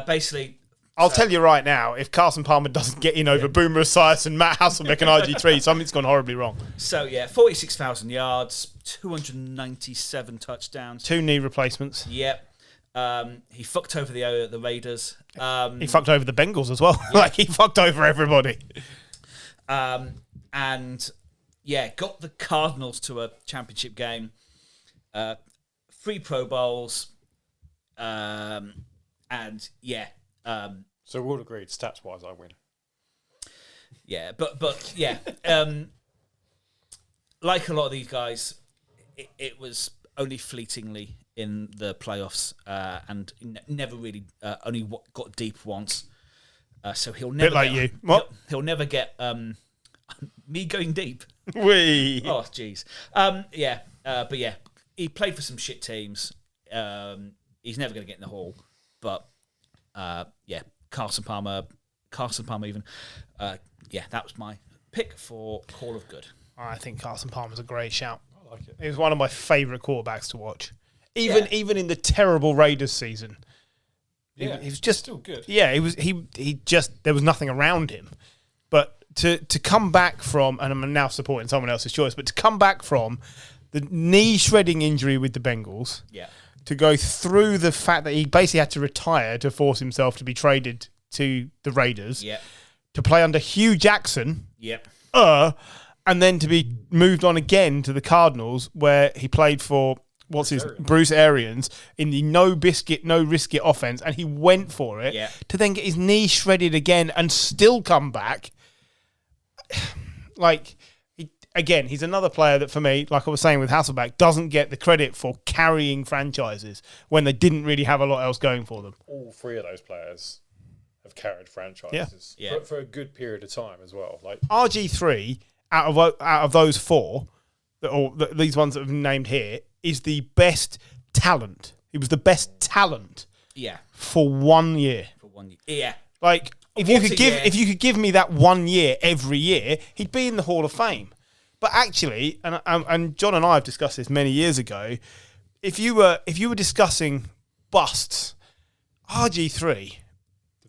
basically... I'll tell you right now, if Carson Palmer doesn't get in over Boomer Esiason, Matt Hasselbeck and RG3, something's gone horribly wrong. So, 46,000 yards, 297 touchdowns. 2 knee replacements. Yep. He fucked over the Raiders. He fucked over the Bengals as well. Yeah. He fucked over everybody. Got the Cardinals to a championship game. 3 Pro Bowls. So we're all agreed, stats-wise, I win. Yeah, but like a lot of these guys, it was only fleetingly in the playoffs and never really only got deep once. So he'll never bit like you. What? He'll never get me going deep. Wee. Oh, jeez. He played for some shit teams. He's never going to get in the Hall, but. Carson Palmer even. That was my pick for Hall of Good. I think Carson Palmer's a great shout. I like it. He was one of my favourite quarterbacks to watch. Even in the terrible Raiders season. Yeah, he was just still good. Yeah, he just there was nothing around him. But to come back from, and I'm now supporting someone else's choice, but to come back from the knee shredding injury with the Bengals. Yeah. To go through the fact that he basically had to retire to force himself to be traded to the Raiders. Yeah. to play under Hugh Jackson, Yep. and then to be moved on again to the Cardinals, where he played for Bruce Arians in the no biscuit, no risk it offense, and he went for it to then get his knee shredded again and still come back. Like, he's another player that for me, like I was saying with Hasselbeck, doesn't get the credit for carrying franchises when they didn't really have a lot else going for them. All three of those players have carried franchises for a good period of time as well. Like RG3, out of those four, these ones that have been named here, is the best talent. He was the best talent. Yeah. For 1 year. Yeah. Like if you could give me that 1 year every year, he'd be in the Hall of Fame. But actually, and John and I have discussed this many years ago, if you were discussing busts, RG3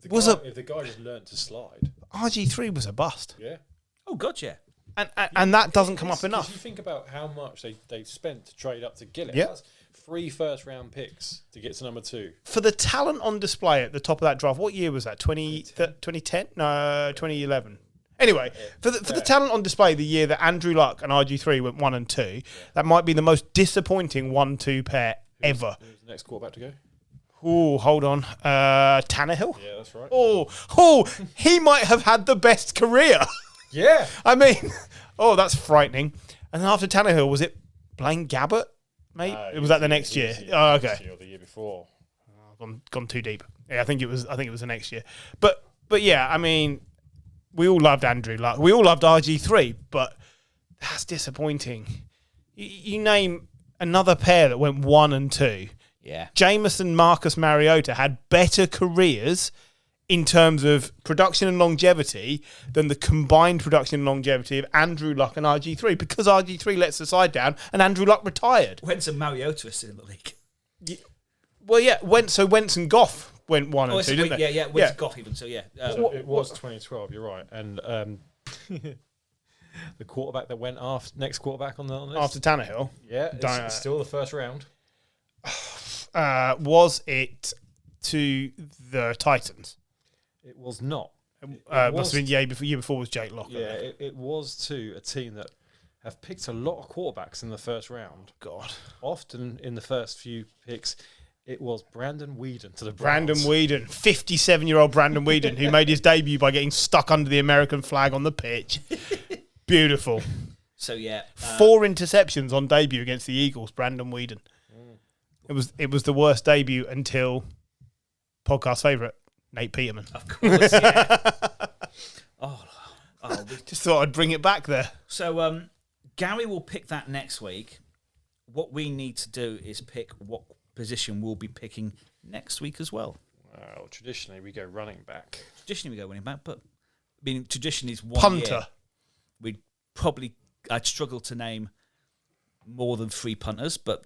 if the guy just learned to slide. RG3 was a bust. Yeah. Oh God, yeah. And that doesn't come up enough. If you think about how much they spent to trade up to Gillett, Yeah. that's 3 first-round picks to get to number 2. For the talent on display at the top of that draft, what year was that? 2010? No, 2011. Anyway, for the talent on display, the year that Andrew Luck and RG3 went 1 and 2, that might be the most disappointing 1-2 pair ever. Who's the next quarterback to go? Oh, hold on. Tannehill? Yeah, that's right. Oh, he might have had the best career. Yeah. I mean, that's frightening. And then after Tannehill, was it Blaine Gabbert? Mate, was that the next year? Oh, okay. Or the year before. Gone too deep. Yeah, I think it was the next year. But yeah, I mean, we all loved Andrew Luck. We all loved RG3, but that's disappointing. You name another pair that went 1 and 2. Yeah. Jameson, Marcus Mariota had better careers in terms of production and longevity than the combined production and longevity of Andrew Luck and RG3, because RG3 lets the side down and Andrew Luck retired. Wentz and Mariota are still in the league. Well, yeah, Wentz and Goff went 1 and 2, didn't they? Yeah, Wentz and Goff even, so yeah. It was 2012, you're right. And the quarterback that went next quarterback on the list? After Tannehill? Yeah, it's still the first round. Was it to the Titans? It was not. Must have been year before was Jake Locker. Yeah, it was to a team that have picked a lot of quarterbacks in the first round. God. Often in the first few picks, it was Brandon Weeden to the Brandon Browns. Weeden, 57-year-old Brandon Weeden, who made his debut by getting stuck under the American flag on the pitch. Beautiful. So yeah. 4 interceptions on debut against the Eagles, Brandon Weeden. It was the worst debut until podcast favourite, Nate Peterman. Of course, yeah. Just thought I'd bring it back there. So Gary will pick that next week. What we need to do is pick what position we'll be picking next week as well. Well, traditionally we go running back. Traditionally we go running back, but I mean tradition is 1 year. Punter. I'd struggle to name more than 3 punters, but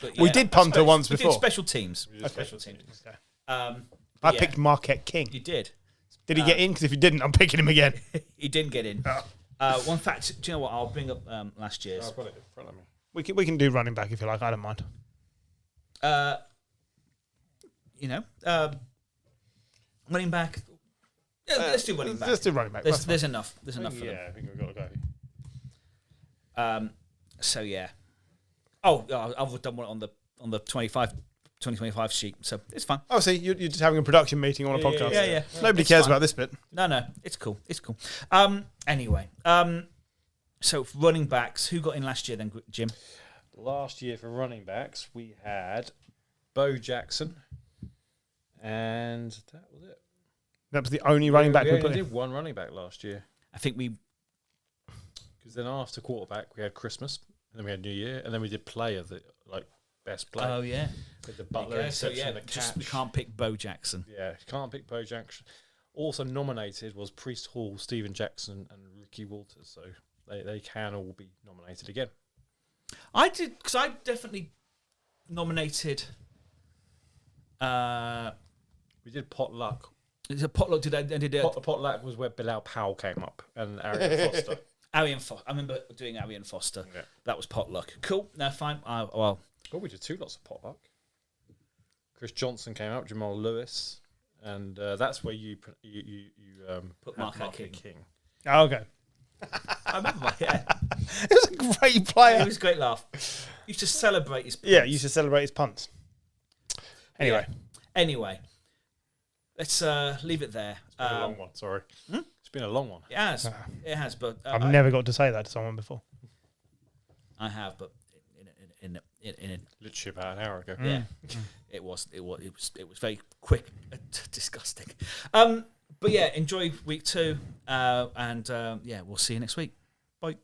yeah. We did punter once we before. did special teams. Special teams. Okay. I picked Marquette King. You did. Did he get in? Because if he didn't, I'm picking him again. He didn't get in. One fact, do you know what? I'll bring up last year's. I've got it in front of me. We can do running back if you like. I don't mind. Running back. Yeah, let's do running back. Let's do running back. There's enough. There's enough for them. Yeah, I think we've got to go. So yeah. Oh, I've done one on the 2025 sheet, so it's fine. Oh, see, you're just having a production meeting on a podcast. Yeah. Nobody It's cares fine. about this bit. No, it's cool. It's cool. Anyway, so for running backs, who got in last year then, Jim? Last year for running backs, we had Bo Jackson, and that was it. That was the only running back we only put in. did one running back last year. I think we... Because then after quarterback, we had Christmas, and then we had New Year, and then we did player, best player. Oh, yeah. With the Butler interception and the catch. We can't pick Bo Jackson. Yeah, can't pick Bo Jackson. Also nominated was Priest Hall, Steven Jackson, and Ricky Walters. So they can all be nominated again. I did, because I definitely nominated... We did Potluck. Is it Potluck? Potluck was where Bilal Powell came up and Arian Foster. I remember doing Arian Foster. Yeah. That was Potluck. Cool. No, fine. We did 2 lots of Potluck. Chris Johnson came out, Jamal Lewis, and that's where you Put had Marc Marc King. King. Oh, okay. I remember, yeah. He was a great player. It was a great laugh. Used to celebrate his punts. Yeah, he used to celebrate his punts. Anyway. Yeah. Anyway, let's leave it there. It's been a long one, sorry. It's been a long one. It has. It has, but... I've never got to say that to someone before. I have, but in Literally about an hour ago. yeah, it was very quick and disgusting. But yeah, enjoy week 2, and yeah, we'll see you next week. Bye.